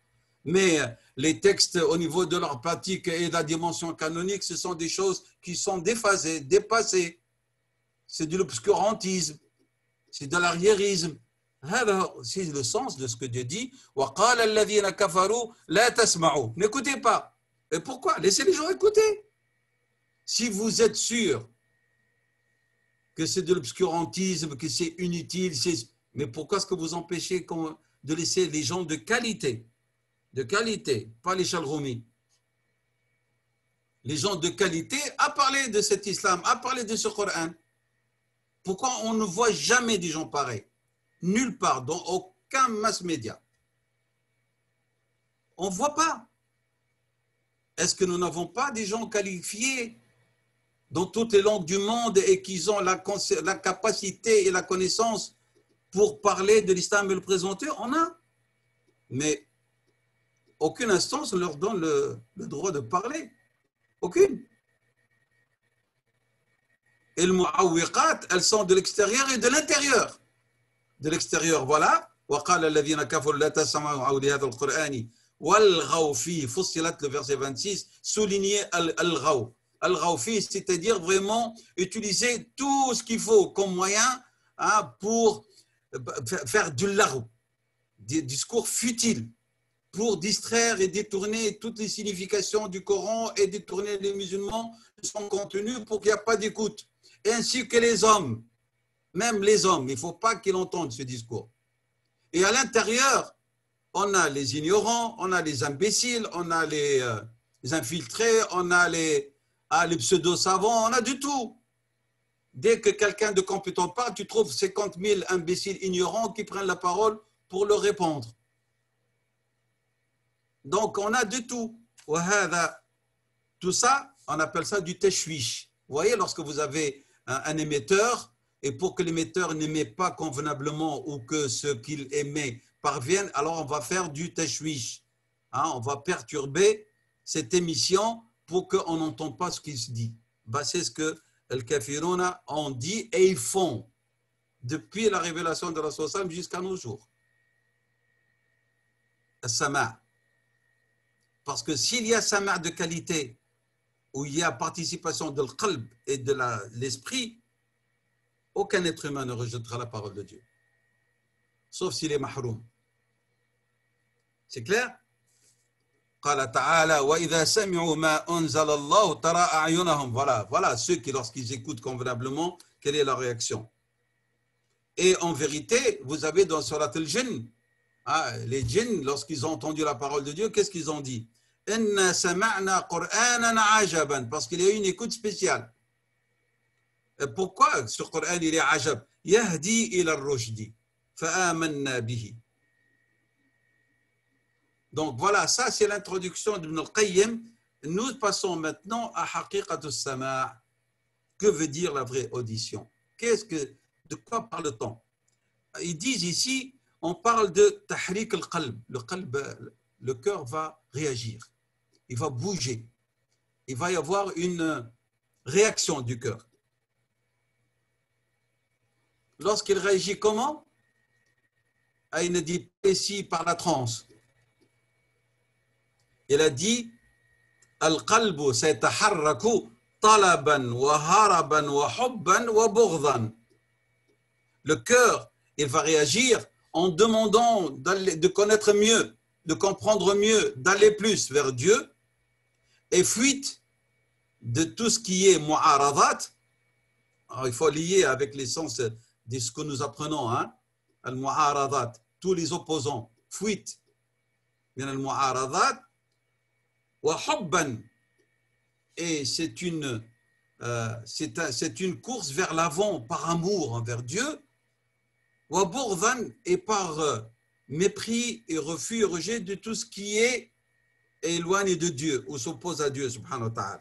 Mais les textes au niveau de leur pratique et de la dimension canonique, ce sont des choses qui sont déphasées, dépassées. C'est de l'obscurantisme, c'est de l'arriérisme. C'est le sens de ce que Dieu dit. وَقَالَ الَّذِينَ كَفَرُوا لَا تَسْمَعُوا. N'écoutez pas. Et pourquoi? Laissez les gens écouter. Si vous êtes sûr que c'est de l'obscurantisme, que c'est inutile, mais pourquoi est-ce que vous empêchez de laisser les gens de qualité, pas les chalroumis, les gens de qualité à parler de cet islam, à parler de ce Coran? Pourquoi on ne voit jamais des gens pareils? Nulle part, dans aucun mass média. On ne voit pas. Est-ce que nous n'avons pas des gens qualifiés dans toutes les langues du monde et qui ont la capacité et la connaissance pour parler de l'islam et le présenter? On a. Mais aucune instance ne leur donne le droit de parler. Aucune. Et le mu'awwiqat, elles sont de l'extérieur et de l'intérieur. De l'extérieur, voilà. وَقَالَ الَّذِينَ كَفَرُوا لَا تَسْمَعُوا لِهَذَا الْقُرْآنِ وَالْغَوْا فِيهِ. Fussilat, le verset 26, souligner al-ghaw. Al-Ghawfi, c'est-à-dire vraiment utiliser tout ce qu'il faut comme moyen pour faire du larou, des discours futiles, pour distraire et détourner toutes les significations du Coran et détourner les musulmans de son contenu pour qu'il n'y ait pas d'écoute. Ainsi que les hommes, même les hommes, il ne faut pas qu'ils entendent ce discours. Et à l'intérieur, on a les ignorants, on a les imbéciles, on a les infiltrés, on a les pseudo-savants, on a du tout. Dès que quelqu'un de compétent parle, tu trouves 50 000 imbéciles ignorants qui prennent la parole pour leur répondre. Donc, on a de tout. Tout ça, on appelle ça du tashwish. Vous voyez, lorsque vous avez un émetteur, et pour que l'émetteur n'émet pas convenablement ou que ce qu'il émet parvienne, alors on va faire du tashwish. On va perturber cette émission pour qu'on n'entende pas ce qu'il se dit. C'est ce que les kafiruna ont dit et ils font depuis la révélation de la Rasul jusqu'à nos jours. Sama'. Parce que s'il y a sama' de qualité, où il y a participation de l'qalb et de l'esprit, aucun être humain ne rejettera la parole de Dieu. Sauf s'il est mahroum. C'est clair? قال تعالى وإذا سمعوا ما أنزل الله ترى أعينهم. Voilà ceux qui, lorsqu'ils écoutent convenablement, quelle est leur réaction. Et en vérité, vous avez dans Surat al-Jinn, les djinns, lorsqu'ils ont entendu la parole de Dieu, qu'est-ce qu'ils ont dit? Inna sama'na Qur'anan ajaban, parce qu'il y a une écoute spéciale. Et pourquoi ce Qur'an il est ajab? Yahdi ila ar-rushdi fa'amanna bihi. Donc voilà, ça c'est l'introduction d'Ibn al-Qayyim. Nous passons maintenant à Haqiqat al-Sama'. Que veut dire la vraie audition? De quoi parle-t-on? Ils disent ici, on parle de tahrik al-qalb. Le cœur va réagir, il va bouger, il va y avoir une réaction du cœur. Lorsqu'il réagit comment? Il ne dit pas ici par la transe. Il a dit Al-qalbu sayataharraku talaban wa haraban wa hubban wa bughdan. Le cœur, il va réagir en demandant de connaître mieux, de comprendre mieux, d'aller plus vers Dieu, et fuite de tout ce qui est mu'aradat. Alors, il faut lier avec l'essence de ce que nous apprenons, hein? Al-mu'aradat, tous les opposants, fuite. Min al-mu'aradat wa hubban. Et c'est une course vers l'avant par amour envers Dieu, wa bughdan, et par mépris et refus et rejet de tout ce qui est éloigné de Dieu ou s'oppose à Dieu subhanahu wa ta'ala.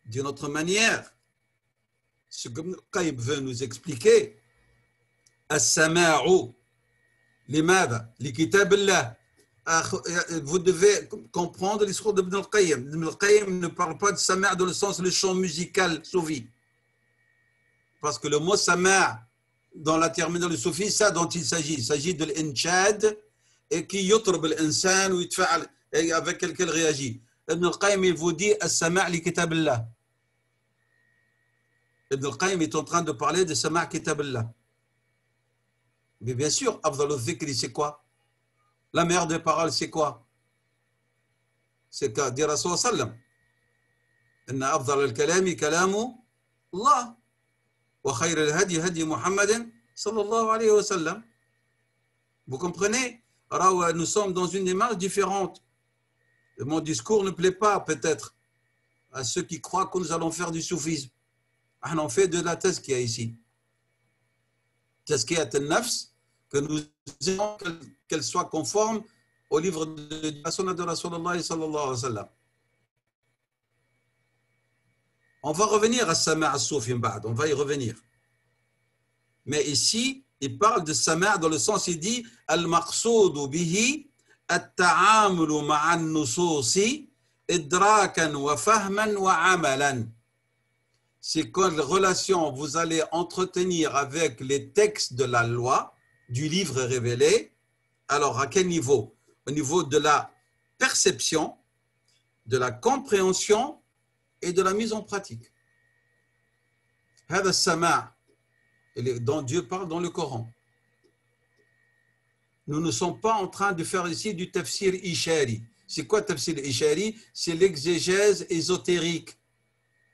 D'une autre manière, ce que Qayyim veut nous expliquer, as-sama'u limada li kitab Allah. Vous devez comprendre l'histoire d'Ibn al-Qayyim. Ibn al-Qayyim ne parle pas de sama' dans le sens le chant musical soufi. Parce que le mot sama' dans la terminologie soufi, c'est dont il s'agit. Il s'agit de l'inchad et qui yutrab l'insan ou yitfa'al avec lequel réagit. Ibn al-Qayyim, il vous dit as-sama' li kitab Allah. Ibn al-Qayyim est en train de parler de sama' kitab Allah. Mais bien sûr, afdal al-dhikri, c'est quoi? La meilleure des paroles, c'est quoi? C'est qu'à dire Rasul sallam, inna afdal al-kalami kalamu Allah wa khayr al-hadi hadi Muhammadin sallallahu alayhi wa sallam. Vous comprenez? Alors, nous sommes dans une démarche différente. Mon discours ne plaît pas peut-être à ceux qui croient que nous allons faire du soufisme. On fait de la tazkiya ici. Tazkiyat al-nafs, que nous disons qu'elle soit conforme au livre de la sunna de Rasulullah sallallahu alayhi wa sallam. On va revenir à Sama' al-Soufi, on va y revenir. Mais ici, il parle de Sama' dans le sens, il dit al-maqsoud bihi at-ta'amulu ma'a an-nususi idrakan wa fahman wa amalan. C'est quelle relation vous allez entretenir avec les textes de la loi, du livre révélé. Alors, à quel niveau? Au niveau de la perception, de la compréhension et de la mise en pratique. Hada sama' dont Dieu parle dans le Coran. Nous ne sommes pas en train de faire ici du tafsir ishari. C'est quoi tafsir ishari? C'est l'exégèse ésotérique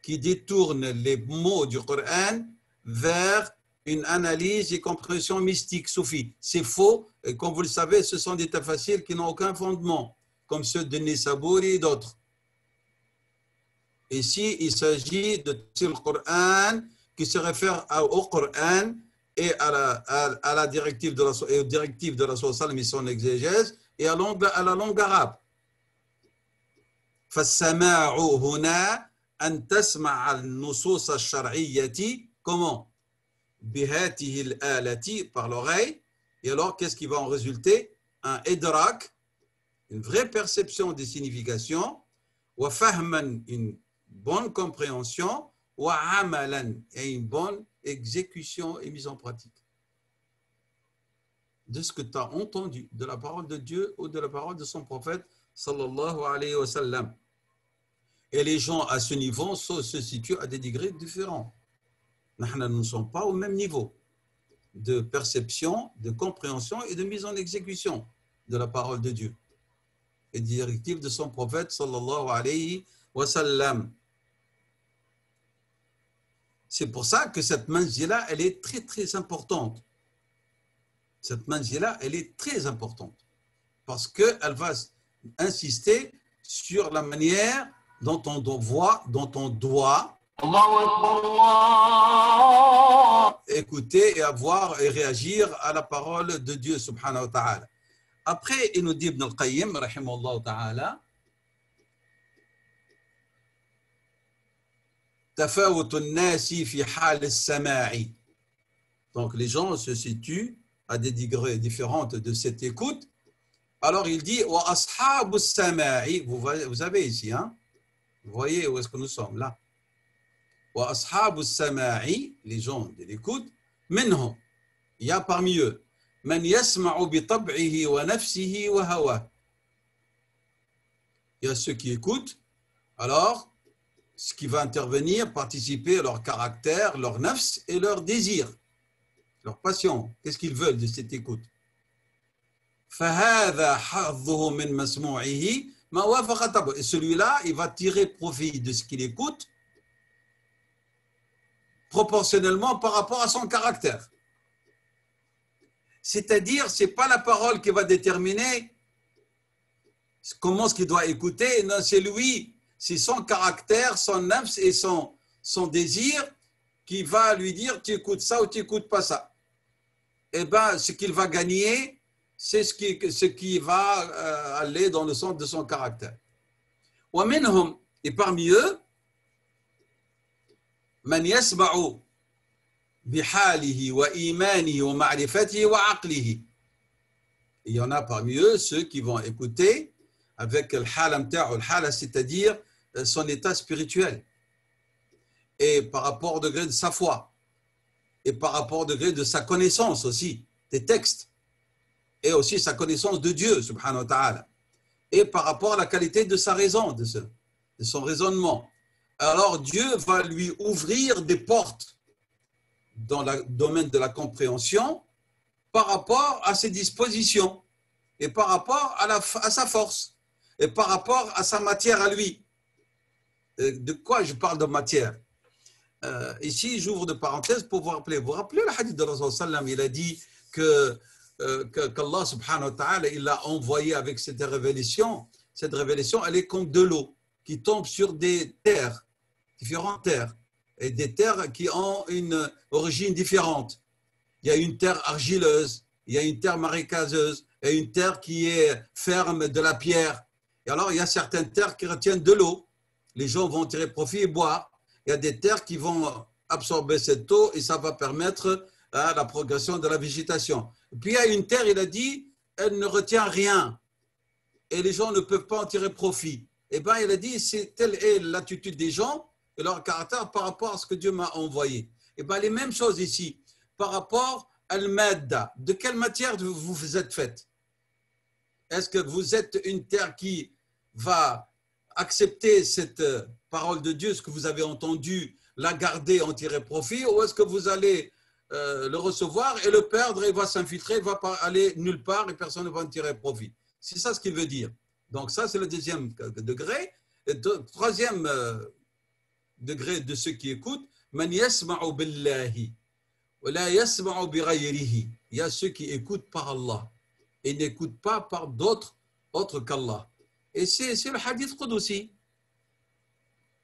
qui détourne les mots du Coran vers une analyse et compréhension mystique soufie. C'est faux, et comme vous le savez, ce sont des tafsirs qui n'ont aucun fondement, comme ceux de Nisaburi et d'autres. Ici, il s'agit de tafsir le Coran qui se réfère au Coran et à la directive de la Rasul et son exégèse et à la langue arabe. فَالسَّمَاعُ هُنَا أن تسمع النصوص الشرعية comment بهاته الآلة par l'oreille. Et alors qu'est-ce qui va en résulter? Un idrak, une vraie perception des significations, wa fahman, une bonne compréhension, wa amalan, et une bonne exécution et mise en pratique de ce que tu as entendu de la parole de Dieu ou de la parole de son prophète sallallahu alayhi wa sallam. Et les gens à ce niveau se situent à des degrés différents. Nous ne sommes pas au même niveau de perception, de compréhension et de mise en exécution de la parole de Dieu et des directives de son prophète sallallahu alayhi wa sallam. C'est pour ça que cette manzila, elle est très très importante. Cette manzila, elle est très importante. parce qu'elle va insister sur la manière dont on doit écouter et avoir et réagir à la parole de Dieu subhanahu wa ta'ala. Après, il nous dit Ibn al-Qayyim, rahimahullah ta'ala, تفاوت الناس في حال السماع. Donc les gens se situent à des degrés différents de cette écoute. Alors il dit وأصحاب السماع, vous avez ici, hein? Vous voyez où est-ce que nous sommes là? وأصحاب السماع, les gens de l'écoute, منهم, il y a parmi eux من يسمع بطبعه ونفسه وهواه. Il y a ceux qui écoutent, alors ce qui va intervenir, participer à leur caractère, leur nafs et leur désir, leur passion. Qu'est-ce qu'ils veulent de cette écoute? فهذا حظه من مسموعه ما وافق طبعه. Et celui-là, il va tirer profit de ce qu'il écoute proportionnellement par rapport à son caractère. C'est-à-dire, ce n'est pas la parole qui va déterminer comment ce qu'il doit écouter, non, c'est lui, c'est son caractère, son nafs et son désir qui va lui dire tu écoutes ça ou tu n'écoutes pas ça. Eh bien, ce qu'il va gagner, c'est ce qui va aller dans le sens de son caractère. Et parmi eux, من يسمع بحاله وإيمانه ومعرفته وعقله. Il y en a parmi eux ceux qui vont écouter avec le hal, c'est-à-dire son état spirituel, et par rapport au degré de sa foi, et par rapport au degré de sa connaissance aussi des textes, et aussi sa connaissance de Dieu, subhanahu wa ta'ala, et par rapport à la qualité de sa raison, de son raisonnement. Alors Dieu va lui ouvrir des portes dans le domaine de la compréhension par rapport à ses dispositions, et par rapport à sa force, et par rapport à sa matière à lui. De quoi je parle de matière? Ici, j'ouvre de parenthèses pour vous rappeler. Vous rappelez le hadith de Rasul sallam, il a dit qu'Allah subhanahu wa ta'ala, il a envoyé avec cette révélation, elle est comme de l'eau qui tombe sur des terres, différentes terres, et des terres qui ont une origine différente. Il y a une terre argileuse, il y a une terre marécageuse, et une terre qui est ferme, de la pierre. Et alors, il y a certaines terres qui retiennent de l'eau. Les gens vont tirer profit et boire. Il y a des terres qui vont absorber cette eau et ça va permettre la progression de la végétation. Et puis, il y a une terre, il a dit, elle ne retient rien. Et les gens ne peuvent pas en tirer profit. Eh bien, il a dit, telle est l'attitude des gens et leur caractère par rapport à ce que Dieu m'a envoyé. Eh bien, les mêmes choses ici. Par rapport à al-madda, de quelle matière vous êtes faite? Est-ce que vous êtes une terre qui va accepter cette parole de Dieu, ce que vous avez entendu, la garder, en tirer profit, ou est-ce que vous allez le recevoir et le perdre et il va s'infiltrer, il ne va pas aller nulle part et personne ne va en tirer profit? C'est ça ce qu'il veut dire. Donc ça, c'est le deuxième degré. Et troisième degré de ceux qui écoutent, man yasma'u billahi wa la yasma'u bi ghayrihi. Il y a ceux qui écoutent par Allah et n'écoutent pas par d'autres autres qu'Allah. Et c'est le hadith Qudsi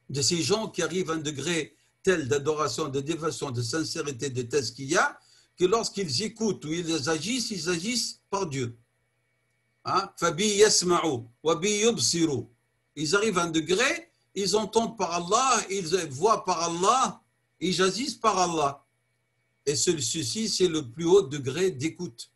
de ces gens qui arrivent à un degré tel d'adoration, de dévotion, de sincérité, de tazkiya, que lorsqu'ils écoutent ou ils agissent par Dieu. Fabi yasma'u wa bi yubsiru. Ils arrivent à un degré, ils entendent par Allah, ils voient par Allah, ils agissent par Allah. Et ceci, c'est le plus haut degré d'écoute.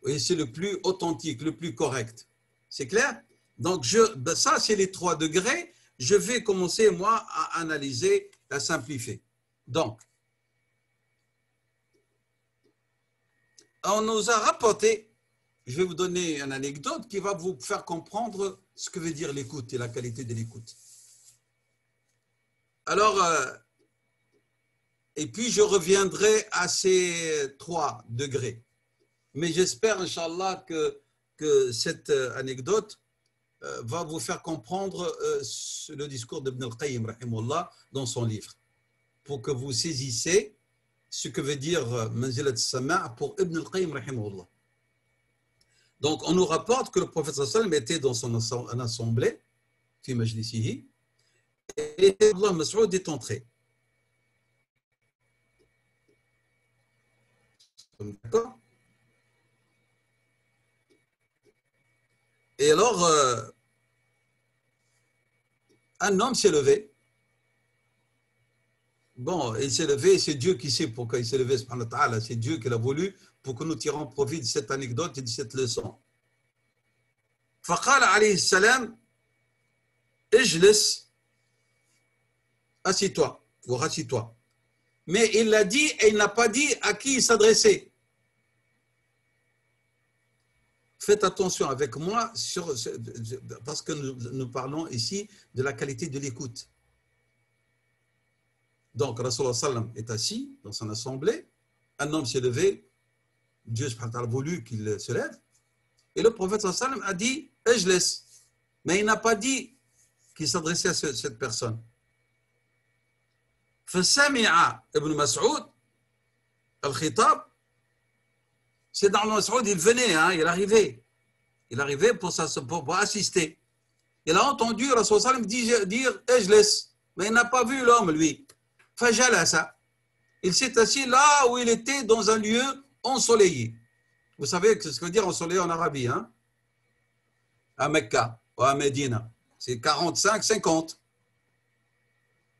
Et c'est le plus authentique, le plus correct. C'est clair? Donc, ça, c'est les 3 degrés. Je vais commencer, moi, à analyser, à simplifier. Donc, on nous a rapporté, je vais vous donner une anecdote qui va vous faire comprendre ce que veut dire l'écoute et la qualité de l'écoute. Alors, et puis je reviendrai à ces 3 degrés. Mais j'espère, Inch'Allah, que cette anecdote va vous faire comprendre le discours d'Ibn al-Qayyim, rahimahullah, dans son livre, pour que vous saisissez ce que veut dire Manzilat as-Sama' pour Ibn al-Qayyim, rahimahullah. Donc, on nous rapporte que le prophète sallallahu alayhi wa sallam était dans son assemblée, fi majlisihi, et Abdullah Mas'ud est entré. D'accord? Et alors, un homme s'est levé. Bon, il s'est levé, c'est Dieu qui sait pourquoi il s'est levé, subhanahu wa ta'ala. C'est Dieu qui l'a voulu pour que nous tirons profit de cette anecdote et de cette leçon. فقال عليه السلام اجلس, assis-toi ou rassis-toi. Mais il l'a dit et il n'a pas dit à qui il s'adressait. Faites attention avec moi parce que nous parlons ici de la qualité de l'écoute. Donc, Rasulullah sallam est assis dans son assemblée, un homme s'est levé, Dieu a voulu qu'il se lève, et le prophète sallam a dit « Ejles », mais il n'a pas dit qu'il s'adressait à cette personne. فسمع ابن مسعود الخطاب. C'est dans le Mas'ud, il venait, hein, il arrivait. Il arrivait pour assister. Il a entendu Rasulullah sallam dire « Ejles », mais il n'a pas vu l'homme, lui. Fajalasa. Il s'est assis là où il était dans un lieu ensoleillé. Vous savez ce que veut dire ensoleillé en Arabie, hein? À Mecca ou à Médina. C'est 45, 50.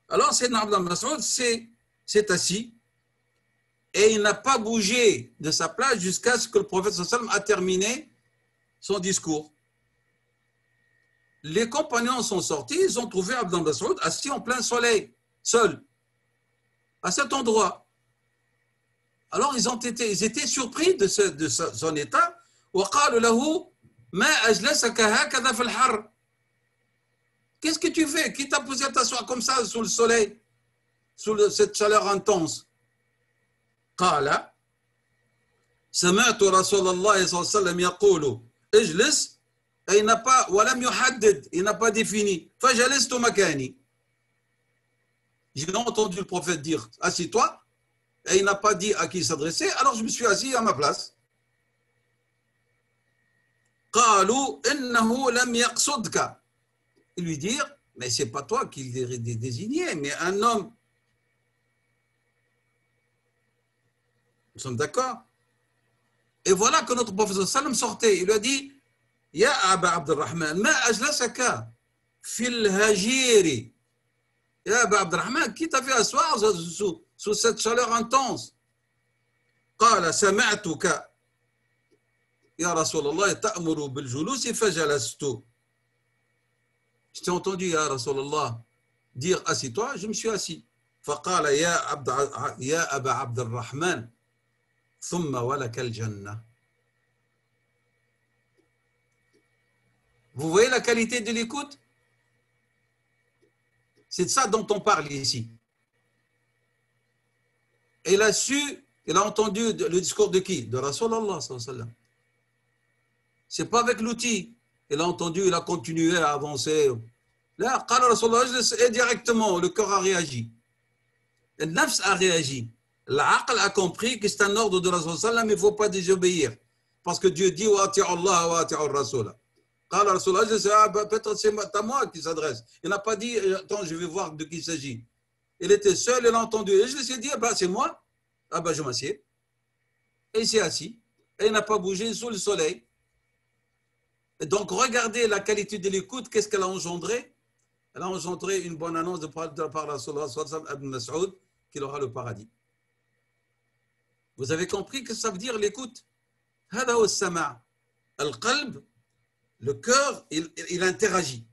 Alors, Sayyidina Abdullah Mas'ud s'est assis et il n'a pas bougé de sa place jusqu'à ce que le prophète sallallahu alayhi wa sallam a terminé son discours. Les compagnons sont sortis, ils ont trouvé Abdullah Mas'ud assis en plein soleil, seul, à cet endroit. Alors, ils étaient surpris de son état. وقالوا له ما أجلسك هكذا في الحر. Qu'est-ce que tu fais? Qui t'a posé à t'asseoir comme ça sous le soleil, sous cette chaleur intense? قال سمعت رسول الله صلى الله عليه وسلم يقول اجلس. Et il n'a pas ولم يحدد, il n'a pas défini. فجلست مكاني. J'ai entendu le prophète dire assis-toi. Et il n'a pas dit à qui il s'adressait, alors je me suis assis à ma place. قالوا إنه لم يقصدك. Ils lui dirent, mais c'est pas toi qui l'as désigné, mais un homme. Nous sommes d'accord? Et voilà que notre prophète sallam sortait. Il lui a dit, Ya Aba Abdurrahman, ma ajlasaka fil hajiri. Ya Aba Abdurrahman, qui t'a fait asseoir sous cette chaleur intense? قال سمعتك يا رسول الله تأمر بالجلوس فجلست. Je t'ai entendu, Ya Rasulallah, dire assis-toi, je me suis assis. فقال يا أبا عبد الرحمن ثم ولك الجنة. Vous voyez la qualité de l'écoute? C'est de ça dont on parle ici. Et il a entendu le discours de qui? De Rasulallah sallallahu alayhi wa sallam. C'est pas avec l'outil. Il a entendu, il a continué à avancer. Là, et directement, le cœur a réagi. Le nafs a réagi. L'aql a compris que c'est un ordre de Rasulullah, mais il ne faut pas désobéir. Parce que Dieu dit wa ati'u Allah wa ati'u Rasul. Quand le Rasulullah dit, peut-être c'est à moi qui s'adresse. Il n'a pas dit, attends, je vais voir de qui il s'agit. Il était seul, il a entendu. Et je lui ai dit, c'est moi. Ah ben, je m'assieds. Et il s'est assis. Et il n'a pas bougé sous le soleil. Et donc, regardez la qualité de l'écoute. Qu'est-ce qu'elle a engendré? Elle a engendré une bonne annonce de la part de Rasulullah ibn Mas'ud qu'il aura le paradis. Vous avez compris que ça veut dire l'écoute? هذا هو السماع. القلب, le cœur, il interagit.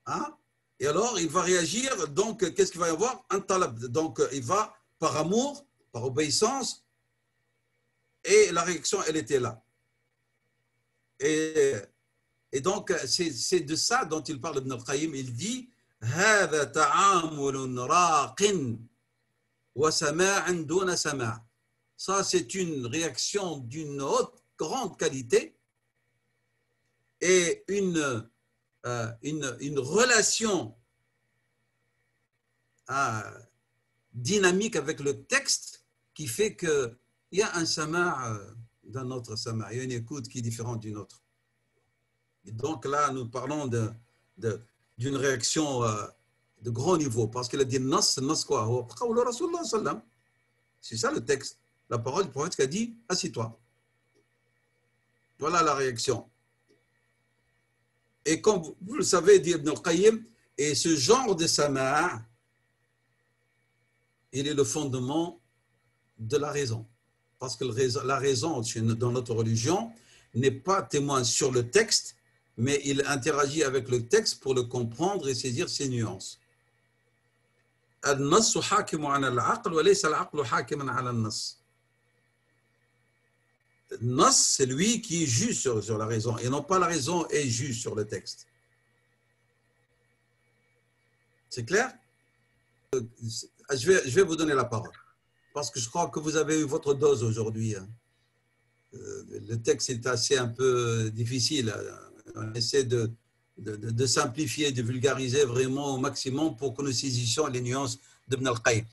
Hein? Et alors, il va réagir. Donc, qu'est-ce qu'il va y avoir? Un talab. Donc, il va par amour, par obéissance. Et la réaction, elle était là. Et donc, c'est de ça dont il parle Ibn al-Qayyim. Il dit هذا تعامل راق وسماع دون سماع. Ça, c'est une réaction d'une haute, grande qualité et une relation dynamique avec le texte qui fait qu'il y a un sama' d'un autre sama. Il y a une écoute qui est différente d'une autre. Et donc là, nous parlons d'une réaction de grand niveau, parce qu'il a dit nas quoi? C'est ça le texte. La parole du prophète qui a dit assis-toi. Voilà la réaction. Et comme vous le savez, dit Ibn al-Qayyim, et ce genre de sama', il est le fondement de la raison. Parce que la raison, dans notre religion, n'est pas témoin sur le texte, mais il interagit avec le texte pour le comprendre et saisir ses nuances. النص حاكم على العقل وليس العقل حاكما على النص. Nas, c'est lui qui juge sur la raison, et non pas la raison est juge sur le texte. C'est clair? Je vais vous donner la parole, parce que je crois que vous avez eu votre dose aujourd'hui. Le texte est assez un peu difficile. On essaie de simplifier, de vulgariser vraiment au maximum pour que nous saisissions les nuances d'Ibn al-Qayyim.